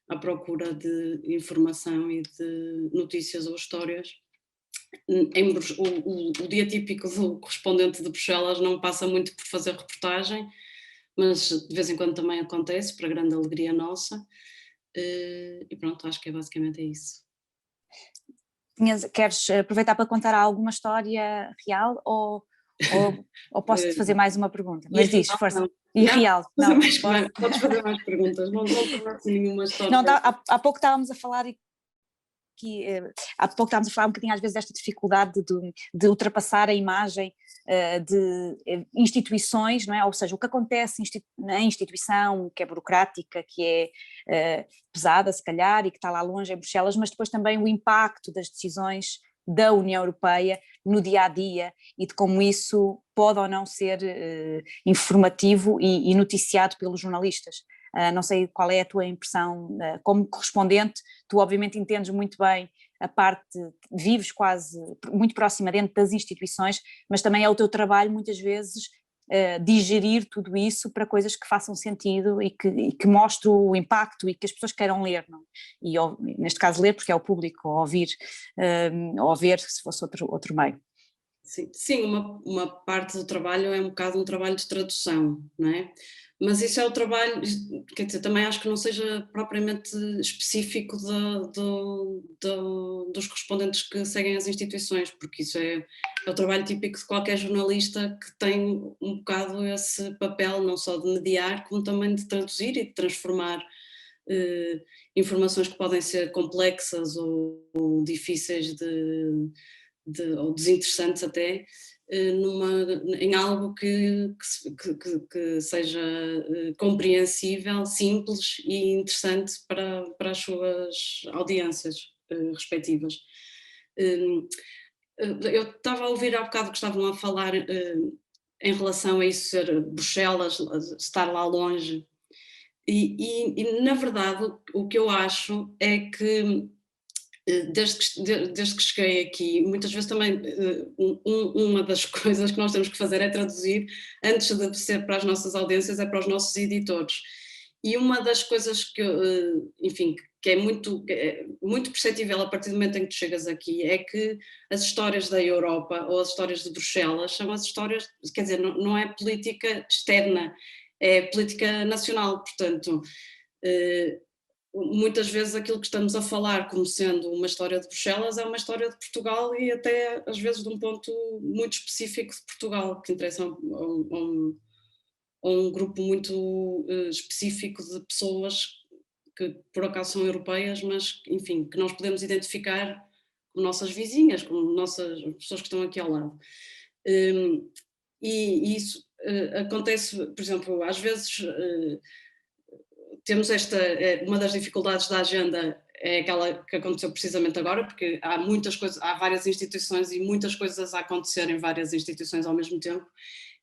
à procura de informação e de notícias ou histórias. O dia típico do correspondente de Bruxelas não passa muito por fazer reportagem, mas de vez em quando também acontece, para grande alegria nossa, e pronto, acho que basicamente isso. Queres aproveitar para contar alguma história real ou posso-te fazer mais uma pergunta? Mas diz, força. E real. Não, podes fazer mais perguntas, não trouxe nenhuma história. Não, há pouco estávamos a falar que há pouco estávamos a falar um bocadinho às vezes desta dificuldade de ultrapassar a imagem de instituições, não é? Ou seja, o que acontece na instituição que é burocrática, que é pesada se calhar e que está lá longe em Bruxelas, mas depois também o impacto das decisões da União Europeia no dia-a-dia e de como isso pode ou não ser informativo e noticiado pelos jornalistas. Não sei qual é a tua impressão como correspondente, tu obviamente entendes muito bem a parte, vives quase muito próxima dentro das instituições, mas também é o teu trabalho muitas vezes digerir tudo isso para coisas que façam sentido e que mostrem o impacto e que as pessoas queiram ler, não? E neste caso ler porque é o público, ou ouvir, ou ver se fosse outro meio. Sim, uma parte do trabalho é um bocado um trabalho de tradução, não é? Mas isso é o trabalho, quer dizer, também acho que não seja propriamente específico dos correspondentes que seguem as instituições, porque isso é o trabalho típico de qualquer jornalista que tem um bocado esse papel não só de mediar, como também de traduzir e de transformar informações que podem ser complexas ou difíceis ou desinteressantes até, em algo que seja compreensível, simples e interessante para as suas audiências respectivas. Eu estava a ouvir há bocado que estavam a falar em relação a isso ser Bruxelas, estar lá longe, e na verdade o que eu acho é que desde que cheguei aqui, muitas vezes também uma das coisas que nós temos que fazer é traduzir, antes de ser para as nossas audiências, é para os nossos editores. E uma das coisas que, enfim, que é muito perceptível a partir do momento em que tu chegas aqui, é que as histórias da Europa ou as histórias de Bruxelas são as histórias, quer dizer, não é política externa, é política nacional, portanto... muitas vezes aquilo que estamos a falar como sendo uma história de Bruxelas é uma história de Portugal e até às vezes de um ponto muito específico de Portugal, que interessa a um grupo muito específico de pessoas que por acaso são europeias, mas enfim, que nós podemos identificar como nossas vizinhas, como nossas pessoas que estão aqui ao lado. E isso acontece, por exemplo, às vezes... temos uma das dificuldades da agenda é aquela que aconteceu precisamente agora, porque há muitas coisas, há várias instituições e muitas coisas a acontecer em várias instituições ao mesmo tempo,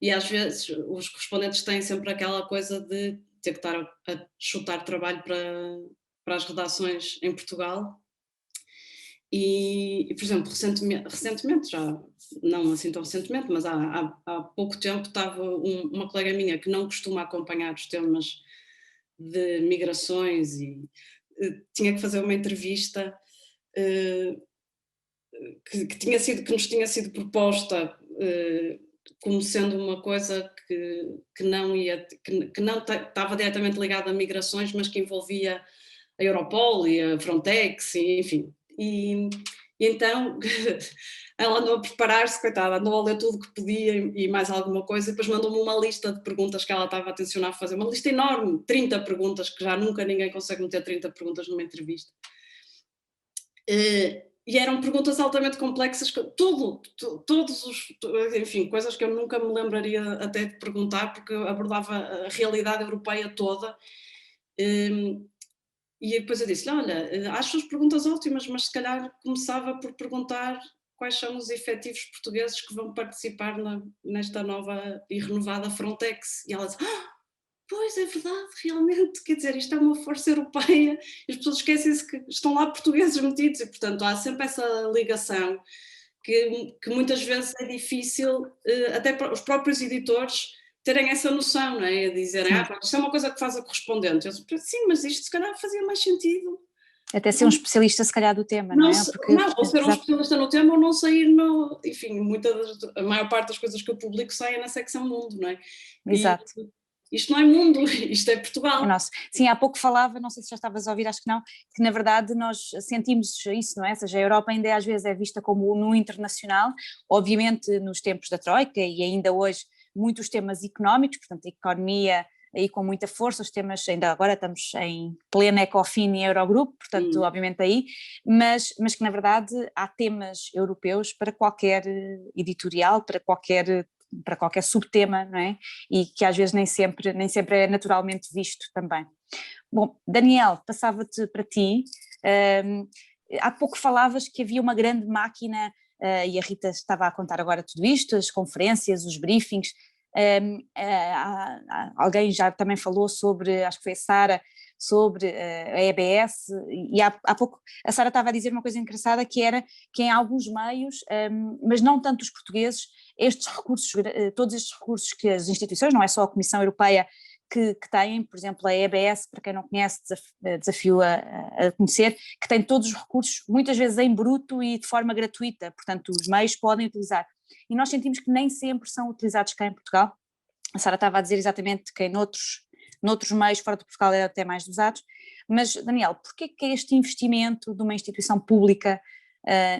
e às vezes os correspondentes têm sempre aquela coisa de ter que estar a chutar trabalho para as redações em Portugal. E por exemplo, recentemente, já não assim tão recentemente, mas há pouco tempo estava uma colega minha que não costuma acompanhar os temas de migrações e tinha que fazer uma entrevista que nos tinha sido proposta como sendo uma coisa que não estava diretamente ligada a migrações, mas que envolvia a Europol e a Frontex, e, enfim. E então ela andou a preparar-se, coitada, andou a ler tudo o que podia e mais alguma coisa, e depois mandou-me uma lista de perguntas que ela estava a tencionar fazer, uma lista enorme, 30 perguntas, que já nunca ninguém consegue meter 30 perguntas numa entrevista. E eram perguntas altamente complexas, enfim, coisas que eu nunca me lembraria até de perguntar, porque abordava a realidade europeia toda. E depois eu disse-lhe, olha, acho as perguntas ótimas, mas se calhar começava por perguntar quais são os efetivos portugueses que vão participar nesta nova e renovada Frontex. E ela disse, pois é verdade, realmente, quer dizer, isto é uma força europeia, e as pessoas esquecem-se que estão lá portugueses metidos, e portanto há sempre essa ligação que muitas vezes é difícil, até para os próprios editores terem essa noção, não é? A dizerem, isto é uma coisa que faz a correspondente. Eu disse, sim, mas isto se calhar fazia mais sentido. Até ser um especialista se calhar do tema, não é? Ou ser um especialista no tema ou não sair enfim, a maior parte das coisas que eu publico saem na secção Mundo, não é? Exato. Isto não é mundo, isto é Portugal. É nosso. Sim, há pouco falava, não sei se já estavas a ouvir, acho que não, que na verdade nós sentimos isso, não é? Ou seja, a Europa ainda às vezes é vista como no internacional, obviamente nos tempos da Troika e ainda hoje muito os temas económicos, portanto a economia aí com muita força, os temas, ainda agora estamos em plena Ecofin e Eurogrupo, portanto obviamente aí, mas que na verdade há temas europeus para qualquer editorial, para qualquer subtema, não é? E que às vezes nem sempre é naturalmente visto também. Bom, Daniel, passava-te para ti, há pouco falavas que havia uma grande máquina, e a Rita estava a contar agora tudo isto, as conferências, os briefings, alguém já também falou sobre, acho que foi a Sara, sobre a EBS, e há pouco a Sara estava a dizer uma coisa engraçada, que era que em alguns meios, mas não tanto os portugueses, estes recursos, todos estes recursos que as instituições, não é só a Comissão Europeia, que têm, por exemplo, a EBS, para quem não conhece, desafio a conhecer, que tem todos os recursos, muitas vezes em bruto e de forma gratuita, portanto os meios podem utilizar. E nós sentimos que nem sempre são utilizados cá em Portugal. A Sara estava a dizer exatamente que noutros meios fora de Portugal eram até mais usados, mas Daniel, porquê que este investimento de uma instituição pública,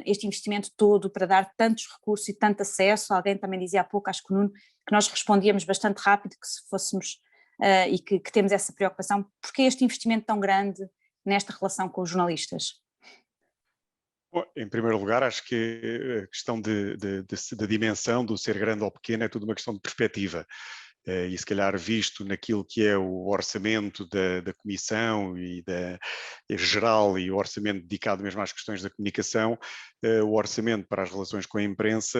este investimento todo para dar tantos recursos e tanto acesso, alguém também dizia há pouco, acho que o Nuno, que nós respondíamos bastante rápido, que se fôssemos e que temos essa preocupação, porquê este investimento tão grande nesta relação com os jornalistas? Bom, em primeiro lugar, acho que a questão da dimensão, do ser grande ou pequeno, é tudo uma questão de perspectiva. E se calhar visto naquilo que é o orçamento da Comissão e geral e o orçamento dedicado mesmo às questões da comunicação, o orçamento para as relações com a imprensa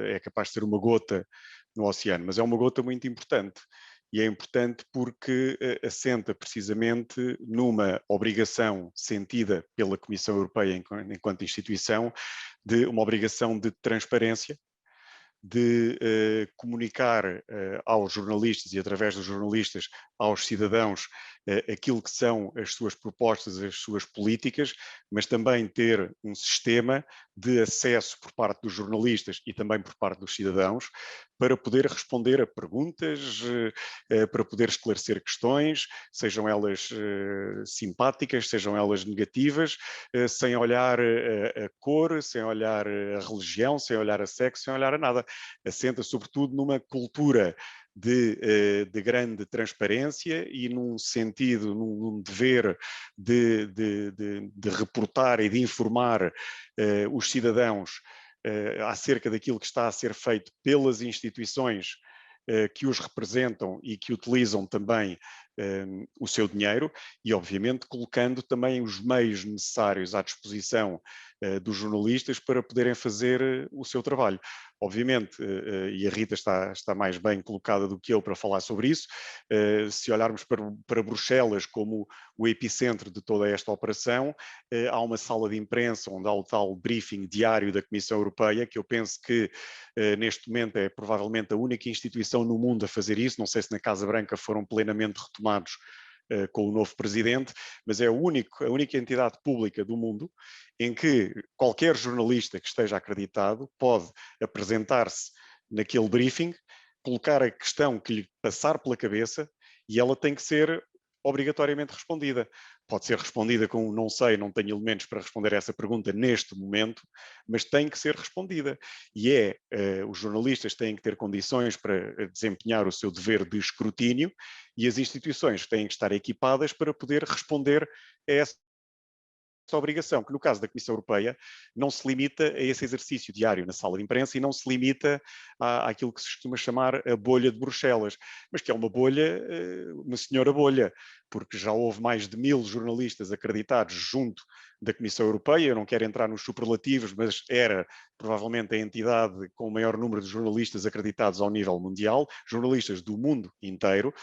é capaz de ser uma gota no oceano, mas é uma gota muito importante. E é importante porque assenta precisamente numa obrigação sentida pela Comissão Europeia enquanto instituição, de uma obrigação de transparência, de comunicar aos jornalistas e através dos jornalistas aos cidadãos aquilo que são as suas propostas, as suas políticas, mas também ter um sistema de acesso por parte dos jornalistas e também por parte dos cidadãos para poder responder a perguntas, para poder esclarecer questões, sejam elas simpáticas, sejam elas negativas, sem olhar a cor, sem olhar a religião, sem olhar a sexo, sem olhar a nada. Assenta sobretudo numa cultura de grande transparência e num sentido, num dever de reportar e de informar os cidadãos acerca daquilo que está a ser feito pelas instituições que os representam e que utilizam também o seu dinheiro e, obviamente, colocando também os meios necessários à disposição dos jornalistas para poderem fazer o seu trabalho. Obviamente, e a Rita está mais bem colocada do que eu para falar sobre isso, se olharmos para Bruxelas como o epicentro de toda esta operação, há uma sala de imprensa onde há o tal briefing diário da Comissão Europeia, que eu penso que neste momento é provavelmente a única instituição no mundo a fazer isso, não sei se na Casa Branca foram plenamente retomados com o novo presidente, mas é a única entidade pública do mundo em que qualquer jornalista que esteja acreditado pode apresentar-se naquele briefing, colocar a questão que lhe passar pela cabeça e ela tem que ser obrigatoriamente respondida. Pode ser respondida com não sei, não tenho elementos para responder a essa pergunta neste momento, mas tem que ser respondida. E os jornalistas têm que ter condições para desempenhar o seu dever de escrutínio e as instituições têm que estar equipadas para poder responder a essa obrigação, que no caso da Comissão Europeia não se limita a esse exercício diário na sala de imprensa e não se limita àquilo que se costuma chamar a bolha de Bruxelas, mas que é uma bolha, uma senhora bolha, porque já houve mais de 1000 jornalistas acreditados junto da Comissão Europeia. Eu não quero entrar nos superlativos, mas era provavelmente a entidade com o maior número de jornalistas acreditados ao nível mundial, jornalistas do mundo inteiro.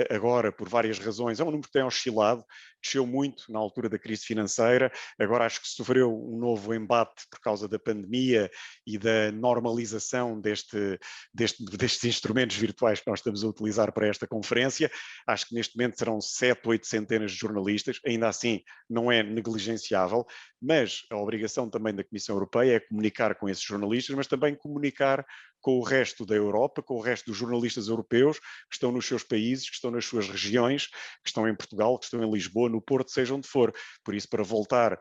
Agora, por várias razões, é um número que tem oscilado, desceu muito na altura da crise financeira, agora acho que sofreu um novo embate por causa da pandemia e da normalização destes instrumentos virtuais que nós estamos a utilizar para esta conferência. Acho que neste momento serão 7, 8 centenas de jornalistas, ainda assim não é negligenciável, mas a obrigação também da Comissão Europeia é comunicar com esses jornalistas, mas também comunicar com o resto da Europa, com o resto dos jornalistas europeus que estão nos seus países, que estão nas suas regiões, que estão em Portugal, que estão em Lisboa, no Porto, seja onde for. Por isso, para voltar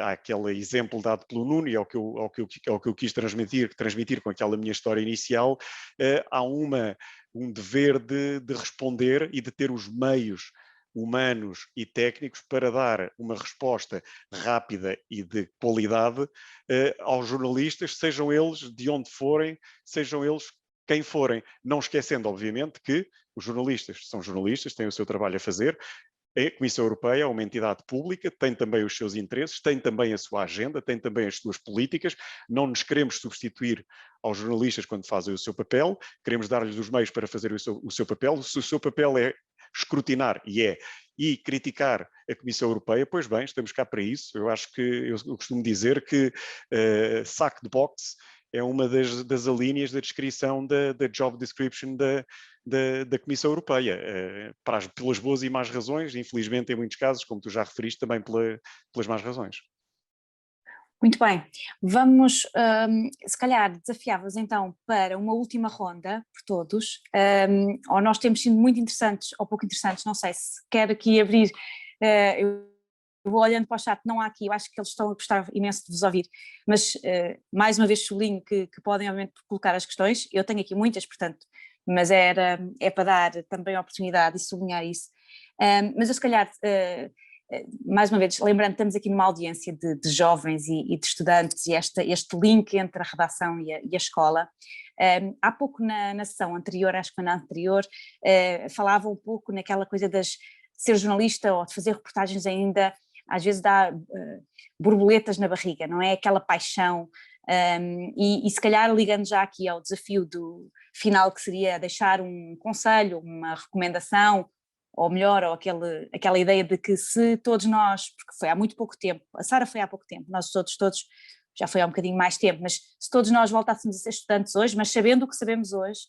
àquele exemplo dado pelo Nuno e ao que eu quis transmitir com aquela minha história inicial, há um dever de responder e de ter os meios humanos e técnicos para dar uma resposta rápida e de qualidade aos jornalistas, sejam eles de onde forem, sejam eles quem forem, não esquecendo, obviamente, que os jornalistas são jornalistas, têm o seu trabalho a fazer. A Comissão Europeia é uma entidade pública, tem também os seus interesses, tem também a sua agenda, tem também as suas políticas. Não nos queremos substituir aos jornalistas quando fazem o seu papel, queremos dar-lhes os meios para fazer o seu papel. Se o seu papel é escrutinar, e criticar a Comissão Europeia, pois bem, estamos cá para isso. Eu acho que, eu costumo dizer que sack the box é uma das alíneas da descrição da job description da Comissão Europeia, pelas boas e más razões, infelizmente em muitos casos, como tu já referiste, também pelas más razões. Muito bem, vamos, se calhar desafiava-vos então para uma última ronda, por todos, ou nós temos sido muito interessantes ou pouco interessantes, não sei se quer aqui abrir, eu vou olhando para o chat, não há aqui, eu acho que eles estão a gostar imenso de vos ouvir, mas mais uma vez sublinho que podem obviamente colocar as questões, eu tenho aqui muitas, portanto, mas é para dar também a oportunidade e sublinhar isso, mas eu se calhar... mais uma vez, lembrando, estamos aqui numa audiência de jovens e de estudantes e este link entre a redação e a escola. Há pouco na sessão anterior, acho que foi na anterior, falava um pouco naquela coisa de ser jornalista ou de fazer reportagens ainda, às vezes dá borboletas na barriga, não é? Aquela paixão, e se calhar ligando já aqui ao desafio do final, que seria deixar um conselho, uma recomendação, ou melhor, ou aquela ideia de que se todos nós, porque foi há muito pouco tempo, a Sara foi há pouco tempo, nós todos já foi há um bocadinho mais tempo, mas se todos nós voltássemos a ser estudantes hoje, mas sabendo o que sabemos hoje,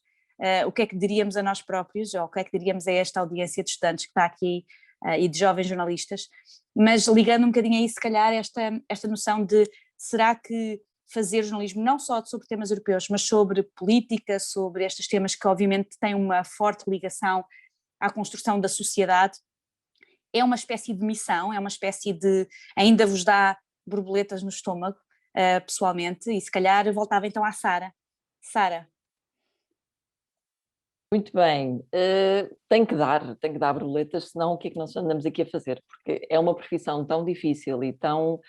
o que é que diríamos a nós próprios, ou o que é que diríamos a esta audiência de estudantes que está aqui e de jovens jornalistas, mas ligando um bocadinho aí se calhar esta noção de será que fazer jornalismo não só sobre temas europeus, mas sobre política, sobre estes temas que obviamente têm uma forte ligação à construção da sociedade, é uma espécie de missão, é uma espécie de, ainda vos dá borboletas no estômago, pessoalmente, e se calhar voltava então à Sara. Sara. Muito bem, tem que dar borboletas, senão o que é que nós andamos aqui a fazer? Porque é uma profissão tão difícil e tão...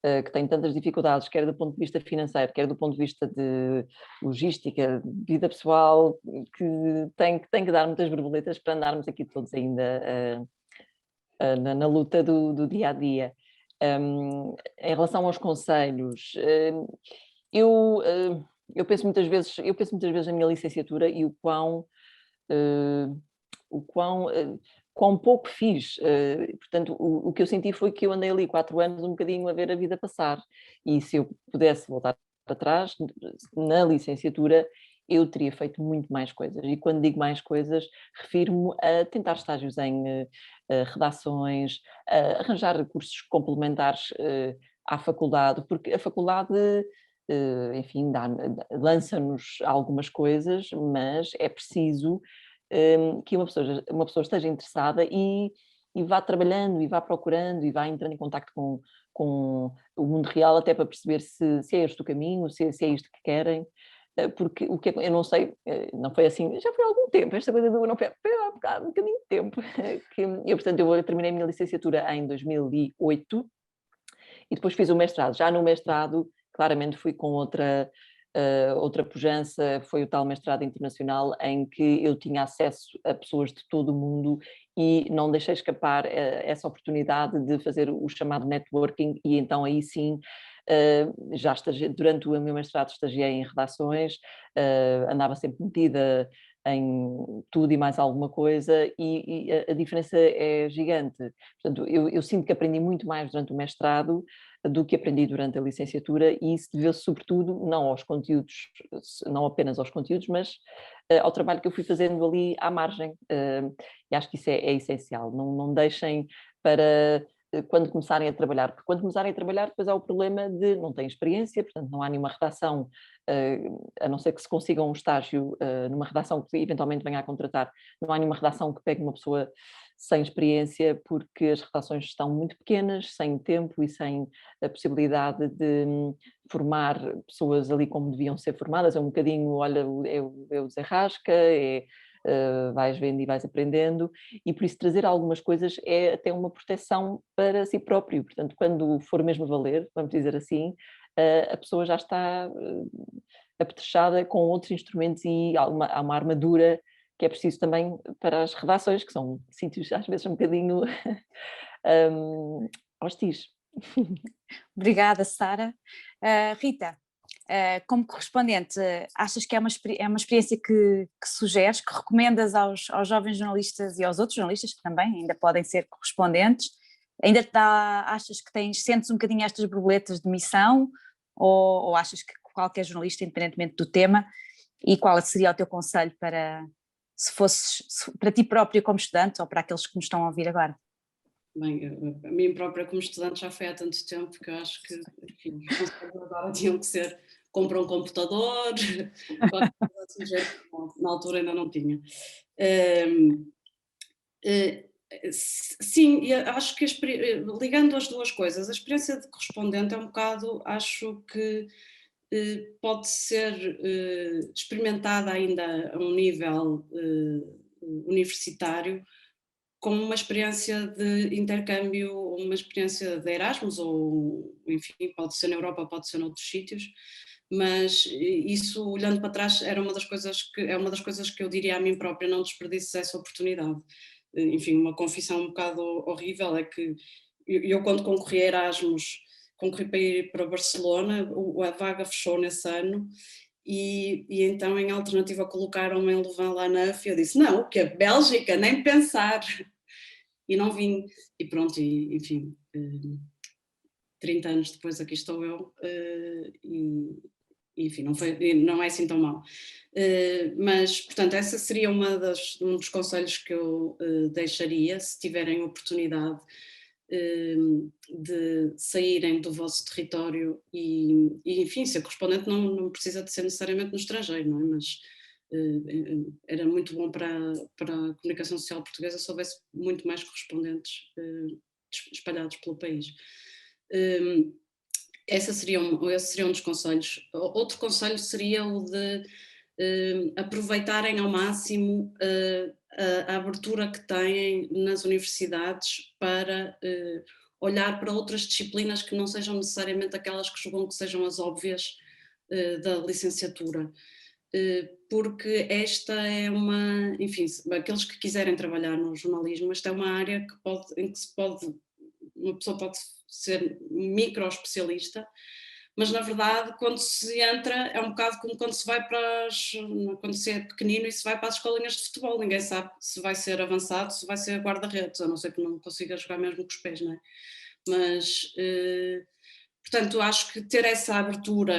que tem tantas dificuldades, quer do ponto de vista financeiro, quer do ponto de vista de logística, de vida pessoal, que tem que dar muitas borboletas para andarmos aqui todos ainda na luta do dia a dia. Em relação aos conselhos, eu penso muitas vezes na minha licenciatura e o quão pouco fiz, portanto o que eu senti foi que eu andei ali 4 anos um bocadinho a ver a vida passar, e se eu pudesse voltar para trás, na licenciatura eu teria feito muito mais coisas, e quando digo mais coisas refiro-me a tentar estágios em redações, a arranjar recursos complementares à faculdade, porque a faculdade... enfim, lança-nos algumas coisas, mas é preciso que uma pessoa esteja interessada e vá trabalhando, e vá procurando, e vá entrando em contacto com o mundo real, até para perceber se é este o caminho, se é isto que querem, porque o que eu não sei, não foi assim, já foi há algum tempo, esta coisa do não foi há um bocadinho de tempo, portanto eu terminei a minha licenciatura em 2008, e depois fiz o mestrado. Já no mestrado, claramente fui com outra pujança, foi o tal mestrado internacional em que eu tinha acesso a pessoas de todo o mundo e não deixei escapar essa oportunidade de fazer o chamado networking, e então aí sim, durante o meu mestrado estagiei em redações, andava sempre metida em tudo e mais alguma coisa, e a diferença é gigante. Portanto, eu sinto que aprendi muito mais durante o mestrado do que aprendi durante a licenciatura, e isso deveu-se sobretudo não aos conteúdos, não apenas aos conteúdos, mas ao trabalho que eu fui fazendo ali à margem, e acho que isso é essencial. Não deixem para quando começarem a trabalhar, porque quando começarem a trabalhar depois há o problema de não têm experiência, portanto não há nenhuma redação, a não ser que se consigam um estágio numa redação que eventualmente venha a contratar, não há nenhuma redação que pegue uma pessoa sem experiência, porque as redações estão muito pequenas, sem tempo e sem a possibilidade de formar pessoas ali como deviam ser formadas. É um bocadinho, olha, é o desenrasca, vais vendo e vais aprendendo, e por isso trazer algumas coisas é até uma proteção para si próprio. Portanto, quando for mesmo valer, vamos dizer assim, a pessoa já está apetrechada com outros instrumentos e há uma armadura que é preciso também para as redações, que são sítios às vezes um bocadinho hostis. Obrigada, Sara. Rita, como correspondente, achas que é uma experiência que sugeres, que recomendas aos jovens jornalistas e aos outros jornalistas que também ainda podem ser correspondentes? Ainda achas que sentes um bocadinho estas borboletas de missão, ou achas que qualquer jornalista, independentemente do tema, e qual seria o teu conselho para ti própria como estudante ou para aqueles que nos estão a ouvir agora? Bem, a mim própria como estudante já foi há tanto tempo que eu acho que, enfim, os conselhos agora tinham que ser: compra um computador, qualquer coisa assim, na altura ainda não tinha. Sim, e acho que ligando as duas coisas, a experiência de correspondente é um bocado, acho que pode ser experimentada ainda a um nível universitário, como uma experiência de intercâmbio, uma experiência de Erasmus, ou enfim, pode ser na Europa, pode ser noutros sítios, mas isso, olhando para trás, é uma das coisas que eu diria a mim própria: não desperdices essa oportunidade. Enfim, uma confissão um bocado horrível é que eu quando concorri a Erasmus, concorri para ir para Barcelona, a vaga fechou nesse ano, e então em alternativa colocaram-me em Louvain-la-Neuve, e eu disse: não, o que é Bélgica, nem pensar, e não vim, e pronto, e, enfim, 30 anos depois aqui estou eu, e enfim, não é assim tão mau. Mas, portanto, essa seria um dos conselhos que eu deixaria, se tiverem oportunidade de saírem do vosso território e enfim, ser correspondente não precisa de ser necessariamente no estrangeiro, não é? Mas era muito bom para a comunicação social portuguesa se houvesse muito mais correspondentes espalhados pelo país. Esse seria um dos conselhos. Outro conselho seria o de aproveitarem ao máximo a abertura que têm nas universidades para olhar para outras disciplinas que não sejam necessariamente aquelas que julgam que sejam as óbvias da licenciatura. Porque esta é enfim, aqueles que quiserem trabalhar no jornalismo, esta é uma área em que uma pessoa pode ser micro-especialista, mas na verdade quando se entra é um bocado como quando se vai quando se é pequenino e se vai para as escolinhas de futebol, ninguém sabe se vai ser avançado, se vai ser guarda-redes, a não ser que não consiga jogar mesmo com os pés, não é? Mas, portanto, acho que ter essa abertura,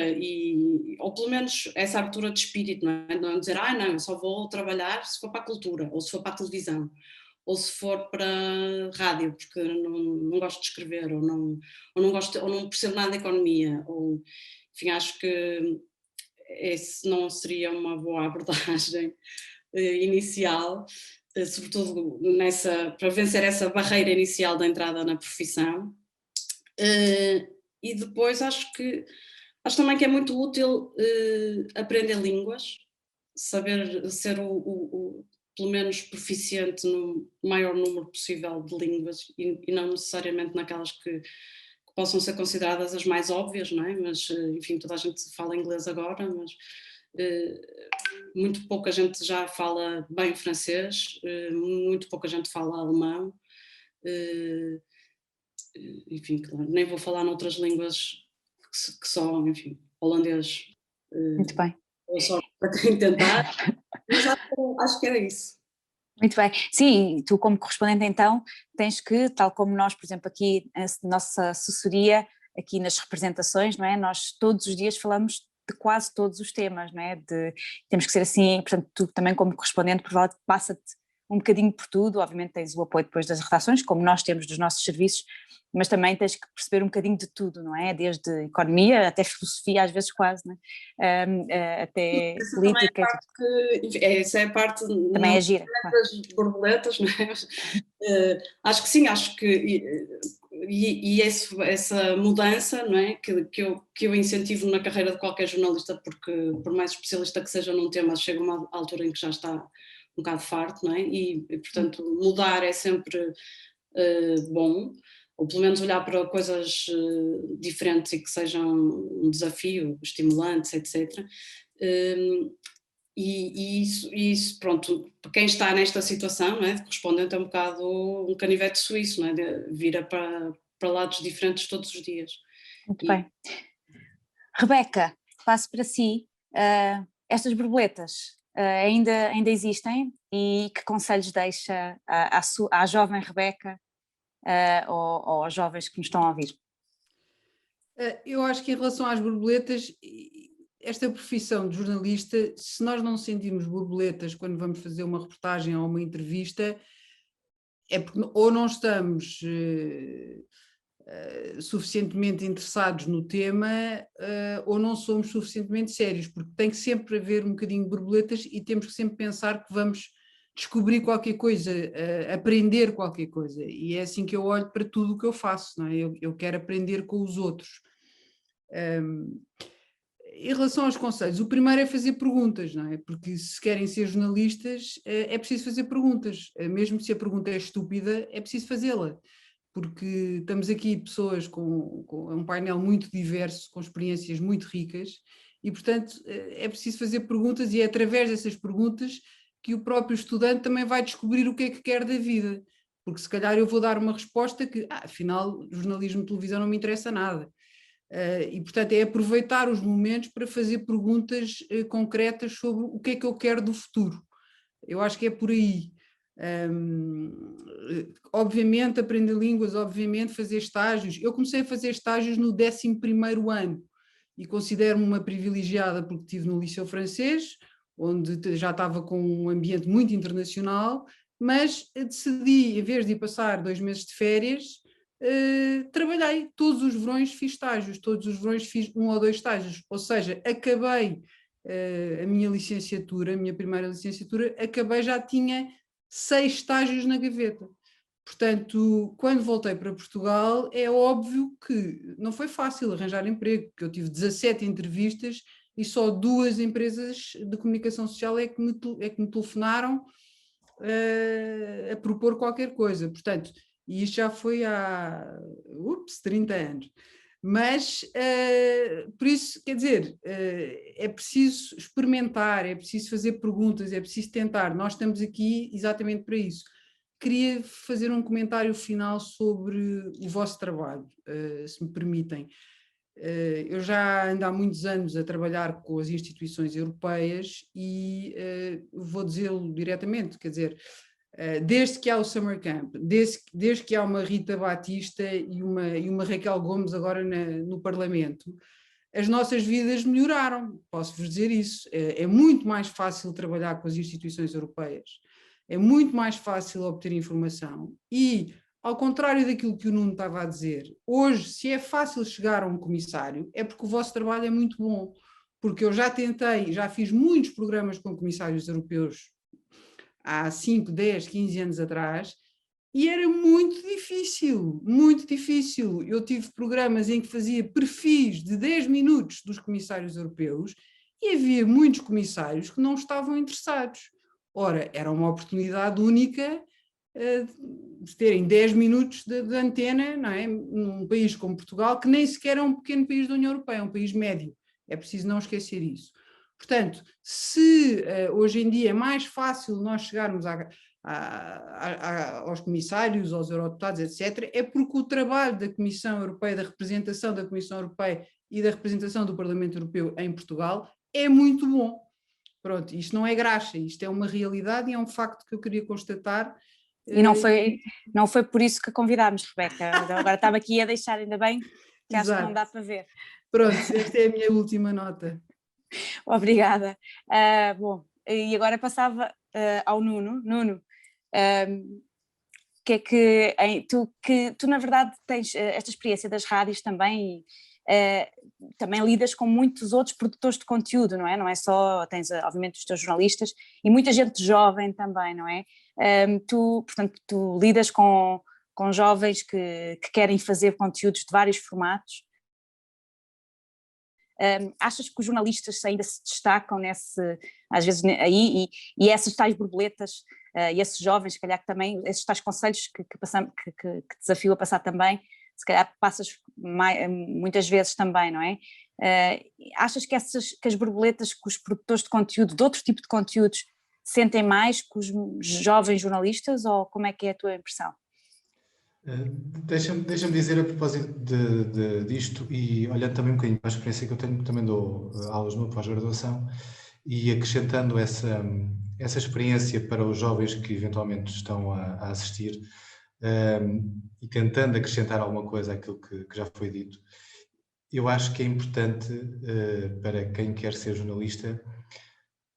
ou pelo menos essa abertura de espírito, não é? Não dizer: não, eu só vou trabalhar se for para a cultura, ou se for para a televisão, ou se for para rádio, porque não gosto de escrever, ou não percebo nada de economia, ou, enfim, acho que esse não seria uma boa abordagem inicial, sobretudo para vencer essa barreira inicial da entrada na profissão. E depois acho também que é muito útil aprender línguas, saber ser pelo menos proficiente no maior número possível de línguas, e não necessariamente naquelas que possam ser consideradas as mais óbvias, não é? Mas, enfim, toda a gente fala inglês agora, mas muito pouca gente já fala bem francês, muito pouca gente fala alemão, enfim, claro, nem vou falar noutras línguas que só, enfim, holandês. Muito bem. Ou só para quem tentar, mas acho que era isso. Muito bem. Sim, tu como correspondente então tens que, tal como nós, por exemplo, aqui a nossa assessoria, aqui nas representações, não é? Nós todos os dias falamos de quase todos os temas, não é? Temos que ser assim, portanto tu também como correspondente provavelmente passa-te um bocadinho por tudo. Obviamente tens o apoio depois das redações, como nós temos dos nossos serviços, mas também tens que perceber um bocadinho de tudo, não é? Desde economia até filosofia, às vezes quase, não é? Até Essa política. essa é a parte Também é gira. das borboletas, não é? Acho que sim, acho que essa mudança, não é? Que eu incentivo na carreira de qualquer jornalista, porque por mais especialista que seja num tema, chega uma altura em que já está um bocado farto, não é? E portanto mudar é sempre bom, ou pelo menos olhar para coisas diferentes e que sejam um desafio, estimulantes, etc. E isso, pronto, para quem está nesta situação, não é, de correspondente é um bocado um canivete suíço, não é, vira para lados diferentes todos os dias. Muito bem. Rebeca, passo para si. Estas borboletas ainda existem, e que conselhos deixa à jovem Rebeca ou aos jovens que nos estão a ouvir? Eu acho que em relação às borboletas, esta profissão de jornalista, se nós não sentimos borboletas quando vamos fazer uma reportagem ou uma entrevista, é porque ou não estamos suficientemente interessados no tema, ou não somos suficientemente sérios, porque tem que sempre haver um bocadinho de borboletas e temos que sempre pensar que vamos descobrir qualquer coisa, aprender qualquer coisa, e é assim que eu olho para tudo o que eu faço, não é? Eu quero aprender com os outros. Em relação aos conselhos, o primeiro é fazer perguntas, não é? Porque se querem ser jornalistas é preciso fazer perguntas, mesmo se a pergunta é estúpida, é preciso fazê-la, porque estamos aqui pessoas com um painel muito diverso, com experiências muito ricas, e portanto é preciso fazer perguntas, e é através dessas perguntas que o próprio estudante também vai descobrir o que é que quer da vida, porque se calhar eu vou dar uma resposta que, afinal, jornalismo de televisão não me interessa nada. E, portanto, é aproveitar os momentos para fazer perguntas concretas sobre o que é que eu quero do futuro. Eu acho que é por aí. Obviamente, aprender línguas, obviamente, fazer estágios. Eu comecei a fazer estágios no 11º ano e considero-me uma privilegiada porque estive no Liceu Francês, onde já estava com um ambiente muito internacional, mas decidi, em vez de ir passar 2 meses de férias, trabalhei, todos os verões fiz estágios, todos os verões fiz 1 ou 2 estágios, ou seja, acabei a minha licenciatura, a minha primeira licenciatura, acabei, já tinha 6 estágios na gaveta. Portanto, quando voltei para Portugal, é óbvio que não foi fácil arranjar emprego, porque eu tive 17 entrevistas e só 2 empresas de comunicação social é que me telefonaram a propor qualquer coisa. Portanto, e isto já foi há 30 anos. Mas, por isso, quer dizer, é preciso experimentar, é preciso fazer perguntas, é preciso tentar. Nós estamos aqui exatamente para isso. Queria fazer um comentário final sobre o vosso trabalho, se me permitem. Eu já ando há muitos anos a trabalhar com as instituições europeias e vou dizê-lo diretamente, quer dizer, desde que há o Summer Camp, desde que há uma Rita Batista e uma Raquel Gomes agora no Parlamento, as nossas vidas melhoraram, posso-vos dizer isso. É muito mais fácil trabalhar com as instituições europeias, é muito mais fácil obter informação e, ao contrário daquilo que o Nuno estava a dizer, hoje, se é fácil chegar a um comissário, é porque o vosso trabalho é muito bom, porque eu já fiz muitos programas com comissários europeus há 5, 10, 15 anos atrás, e era muito difícil, muito difícil. Eu tive programas em que fazia perfis de 10 minutos dos comissários europeus e havia muitos comissários que não estavam interessados. Ora, era uma oportunidade única de terem 10 minutos de antena, não é? Num país como Portugal, que nem sequer é um pequeno país da União Europeia, é um país médio. É preciso não esquecer isso. Portanto, se hoje em dia é mais fácil nós chegarmos aos comissários, aos eurodeputados, etc., é porque o trabalho da Comissão Europeia, da representação da Comissão Europeia e da representação do Parlamento Europeu em Portugal é muito bom. Pronto, isto não é graxa, isto é uma realidade e é um facto que eu queria constatar. E não foi por isso que convidámos, Rebeca. Agora estava aqui a deixar, ainda bem, que acho que não dá para ver. Pronto, esta é a minha última nota. Obrigada. Bom, e agora passava ao Nuno. Nuno, que é que tu na verdade tens esta experiência das rádios também, também lidas com muitos outros produtores de conteúdo, não é? Não é só, tens obviamente os teus jornalistas e muita gente jovem também, não é? Portanto, tu lidas com jovens que querem fazer conteúdos de vários formatos. Achas que os jornalistas ainda se destacam às vezes aí, e essas tais borboletas, e esses jovens, se calhar que também, esses tais conselhos que desafio a passar também, se calhar passas muitas vezes também, não é? Achas que as borboletas, que os produtores de conteúdo, de outro tipo de conteúdos, sentem mais que os jovens jornalistas, ou como é que é a tua impressão? Deixa-me dizer a propósito disto, e olhando também um bocadinho para a experiência que eu tenho, também dou aulas no pós-graduação, e acrescentando essa experiência para os jovens que eventualmente estão a assistir, e tentando acrescentar alguma coisa àquilo que já foi dito. Eu acho que é importante para quem quer ser jornalista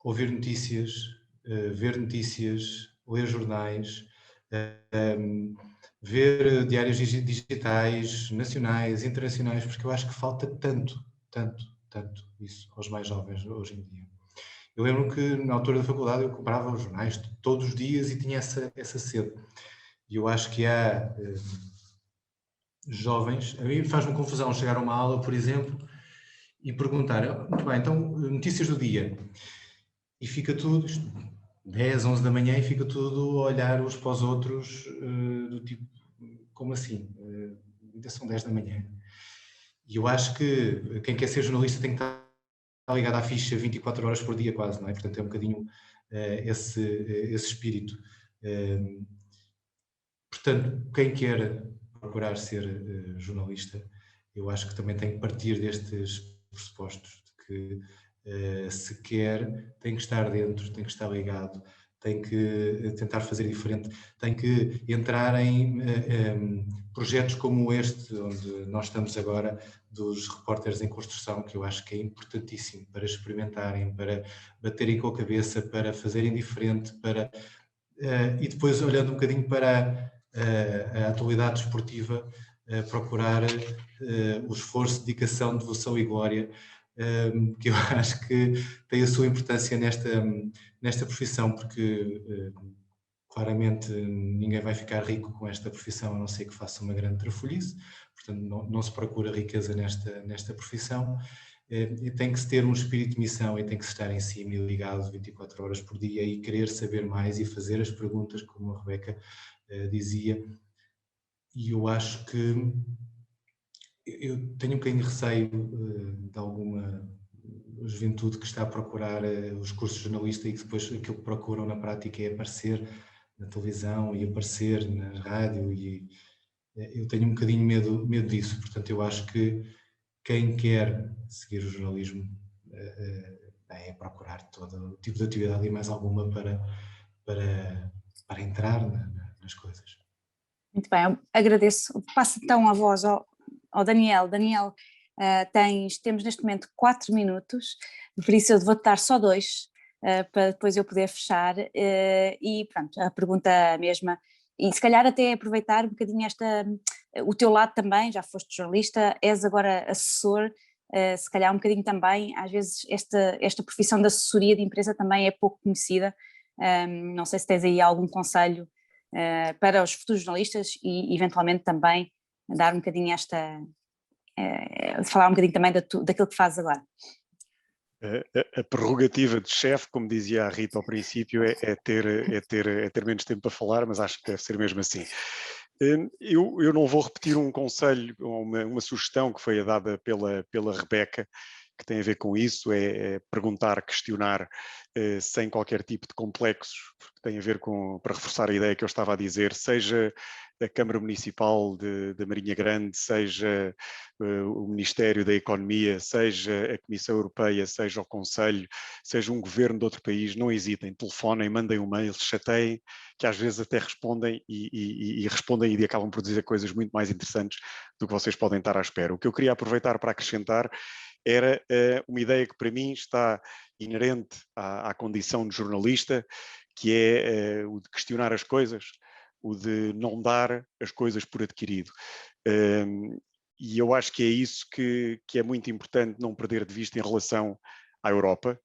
ouvir notícias, ver notícias, ler jornais, ver diários digitais, nacionais, internacionais, porque eu acho que falta tanto isso aos mais jovens hoje em dia. Eu lembro que na altura da faculdade eu comprava os jornais todos os dias e tinha essa sede. E eu acho que há jovens, a mim faz-me confusão chegar a uma aula, por exemplo, e perguntar, muito bem, então notícias do dia. E fica tudo, 10, 11 da manhã, e fica tudo a olhar uns para os outros, do tipo, como assim? Ainda são 10 da manhã. E eu acho que quem quer ser jornalista tem que estar ligado à ficha 24 horas por dia quase, não é? Portanto, é um bocadinho esse espírito. Portanto, quem quer procurar ser jornalista, eu acho que também tem que partir destes pressupostos, de que se quer, tem que estar dentro, tem que estar ligado, tem que tentar fazer diferente, tem que entrar em projetos como este, onde nós estamos agora, dos repórteres em construção, que eu acho que é importantíssimo para experimentarem, para baterem com a cabeça, para fazerem diferente, e depois, olhando um bocadinho para a atualidade desportiva, procurar o esforço, dedicação, devoção e glória, que eu acho que tem a sua importância nesta profissão, porque claramente ninguém vai ficar rico com esta profissão, a não ser que faça uma grande trafolhice. Portanto, não se procura riqueza nesta profissão. E tem que se ter um espírito de missão, e tem que se estar em cima e ligado 24 horas por dia, e querer saber mais e fazer as perguntas, como a Rebeca dizia. E eu acho que eu tenho um bocadinho de receio de alguma juventude que está a procurar os cursos de jornalista, e que depois aquilo que procuram na prática é aparecer na televisão e aparecer na rádio, e eu tenho um bocadinho medo disso. Portanto, eu acho que quem quer seguir o jornalismo é procurar todo tipo de atividade e mais alguma para entrar nas coisas. Muito bem, eu agradeço. Passo então a voz ao Daniel. Daniel, temos neste momento 4 minutos, por isso eu vou-te dar só 2, para depois eu poder fechar, e pronto, a pergunta mesma, e se calhar até aproveitar um bocadinho o teu lado também, já foste jornalista, és agora assessor, se calhar um bocadinho também, às vezes esta profissão de assessoria de empresa também é pouco conhecida. Não sei se tens aí algum conselho para os futuros jornalistas, e eventualmente também dar um bocadinho falar um bocadinho também daquilo que fazes agora. A prerrogativa de chefe, como dizia a Rita ao princípio, é ter menos tempo para falar, mas acho que deve ser mesmo assim. Eu não vou repetir um conselho ou uma sugestão que foi dada pela Rebeca, que tem a ver com isso, é perguntar, questionar, sem qualquer tipo de complexos, porque tem a ver para reforçar a ideia que eu estava a dizer, seja a Câmara Municipal da Marinha Grande, seja o Ministério da Economia, seja a Comissão Europeia, seja o Conselho, seja um governo de outro país, não hesitem, telefonem, mandem um mail, chateiem, que às vezes até respondem e respondem e acabam por dizer coisas muito mais interessantes do que vocês podem estar à espera. O que eu queria aproveitar para acrescentar era uma ideia que para mim está inerente à condição de jornalista, que é o de questionar as coisas, o de não dar as coisas por adquirido. E eu acho que é isso que é muito importante não perder de vista em relação à Europa.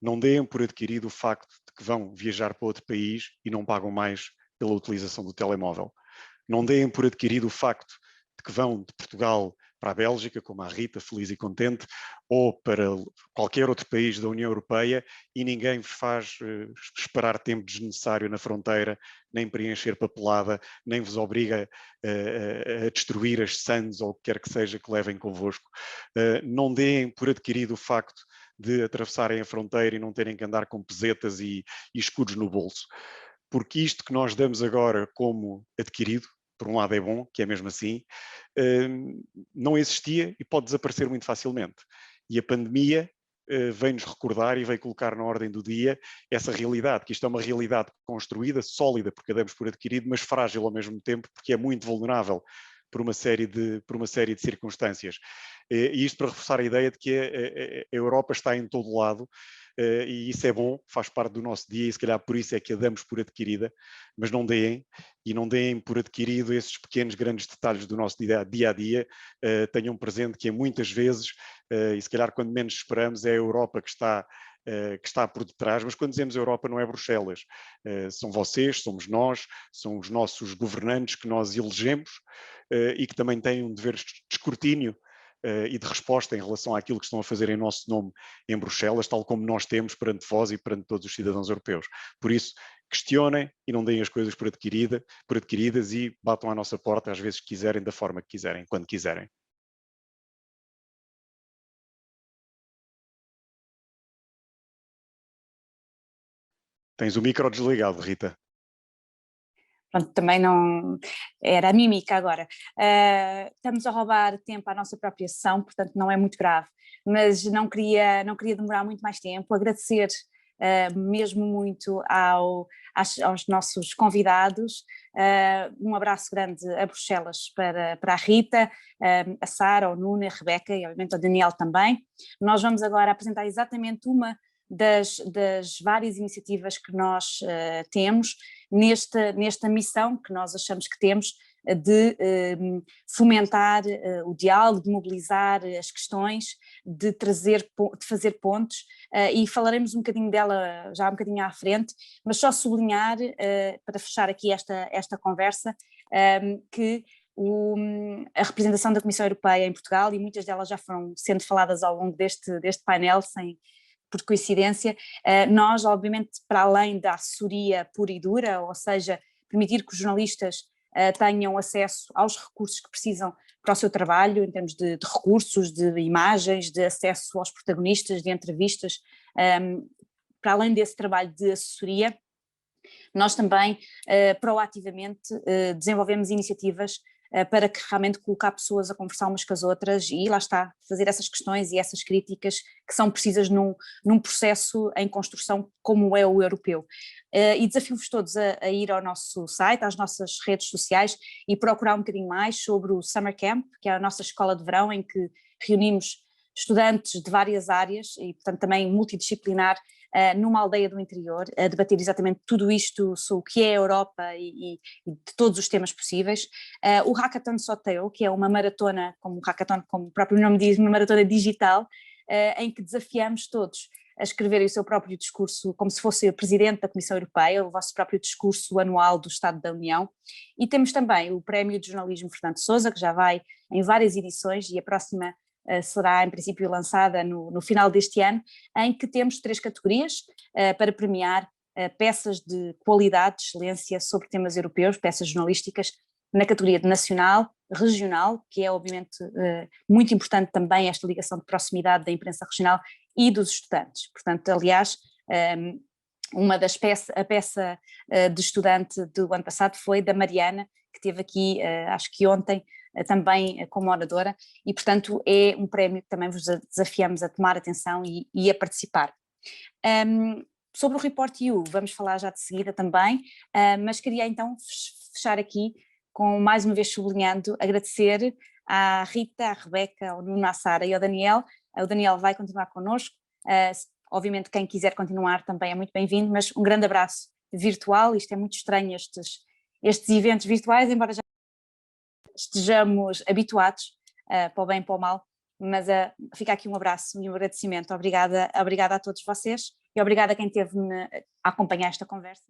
Não deem por adquirido o facto de que vão viajar para outro país e não pagam mais pela utilização do telemóvel. Não deem por adquirido o facto de que vão de Portugal para a Bélgica, como a Rita, feliz e contente, ou para qualquer outro país da União Europeia e ninguém vos faz esperar tempo desnecessário na fronteira, nem preencher papelada, nem vos obriga a destruir as sandes ou o que quer que seja que levem convosco. Não deem por adquirido o facto de atravessarem a fronteira e não terem que andar com pesetas e escudos no bolso. Porque isto que nós damos agora como adquirido, por um lado é bom, que é mesmo assim, não existia e pode desaparecer muito facilmente. E a pandemia vem-nos recordar e veio colocar na ordem do dia essa realidade, que isto é uma realidade construída, sólida, porque a damos por adquirido, mas frágil ao mesmo tempo, porque é muito vulnerável por uma série de circunstâncias. E isto para reforçar a ideia de que a Europa está em todo lado, e isso é bom, faz parte do nosso dia e se calhar por isso é que a damos por adquirida, mas não deem, e não deem por adquirido esses pequenos, grandes detalhes do nosso dia a dia. Tenham presente que muitas vezes, e se calhar quando menos esperamos, é a Europa que está por detrás, mas quando dizemos Europa não é Bruxelas, são vocês, somos nós, são os nossos governantes que nós elegemos e que também têm um dever de escrutínio e de resposta em relação àquilo que estão a fazer em nosso nome em Bruxelas, tal como nós temos perante vós e perante todos os cidadãos europeus. Por isso, questionem e não deem as coisas por adquiridas e batam à nossa porta às vezes que quiserem, da forma que quiserem, quando quiserem. Tens o micro desligado, Rita. Pronto, também não era a mímica agora. Estamos a roubar tempo à nossa própria sessão, portanto não é muito grave, mas não queria demorar muito mais tempo, agradecer mesmo muito aos nossos convidados, um abraço grande a Bruxelas para a Rita, a Sara, ao Nuno, a Rebeca e obviamente ao Daniel também. Nós vamos agora apresentar exatamente uma das várias iniciativas que nós temos nesta missão que nós achamos que temos de fomentar o diálogo, de mobilizar as questões, de fazer pontos, e falaremos um bocadinho dela já um bocadinho à frente, mas só sublinhar, para fechar aqui esta conversa, que a representação da Comissão Europeia em Portugal, e muitas delas já foram sendo faladas ao longo deste painel, por coincidência, nós obviamente para além da assessoria pura e dura, ou seja, permitir que os jornalistas tenham acesso aos recursos que precisam para o seu trabalho, em termos de recursos, de imagens, de acesso aos protagonistas, de entrevistas, para além desse trabalho de assessoria, nós também proativamente desenvolvemos iniciativas para que realmente colocar pessoas a conversar umas com as outras e lá está, fazer essas questões e essas críticas que são precisas num processo em construção como é o europeu. E desafio-vos todos a ir ao nosso site, às nossas redes sociais e procurar um bocadinho mais sobre o Summer Camp, que é a nossa escola de verão em que reunimos estudantes de várias áreas e portanto também multidisciplinar, numa aldeia do interior, a debater exatamente tudo isto sobre o que é a Europa e de todos os temas possíveis. O Hackathon Soteo, que é uma maratona, como o próprio nome diz, uma maratona digital, em que desafiamos todos a escreverem o seu próprio discurso, como se fosse o Presidente da Comissão Europeia, o vosso próprio discurso anual do Estado da União. E temos também o Prémio de Jornalismo Fernando Sousa, que já vai em várias edições e a próxima será em princípio lançada no final deste ano, em que temos 3 categorias para premiar peças de qualidade, de excelência sobre temas europeus, peças jornalísticas, na categoria de nacional, regional, que é obviamente muito importante também esta ligação de proximidade da imprensa regional e dos estudantes. Portanto, aliás, a peça de estudante do ano passado foi da Mariana, que esteve aqui, acho que ontem, também como oradora, e portanto é um prémio que também vos desafiamos a tomar atenção e a participar. Sobre o Report You vamos falar já de seguida também, mas queria então fechar aqui com, mais uma vez sublinhando, agradecer à Rita, à Rebeca, ao Nuno, à Sara e ao Daniel. O Daniel vai continuar connosco, obviamente quem quiser continuar também é muito bem-vindo, mas um grande abraço virtual. Isto é muito estranho, estes eventos virtuais, embora já estejamos habituados, para o bem e para o mal, mas fica aqui um abraço e um agradecimento. Obrigada a todos vocês e obrigada a quem esteve a acompanhar esta conversa.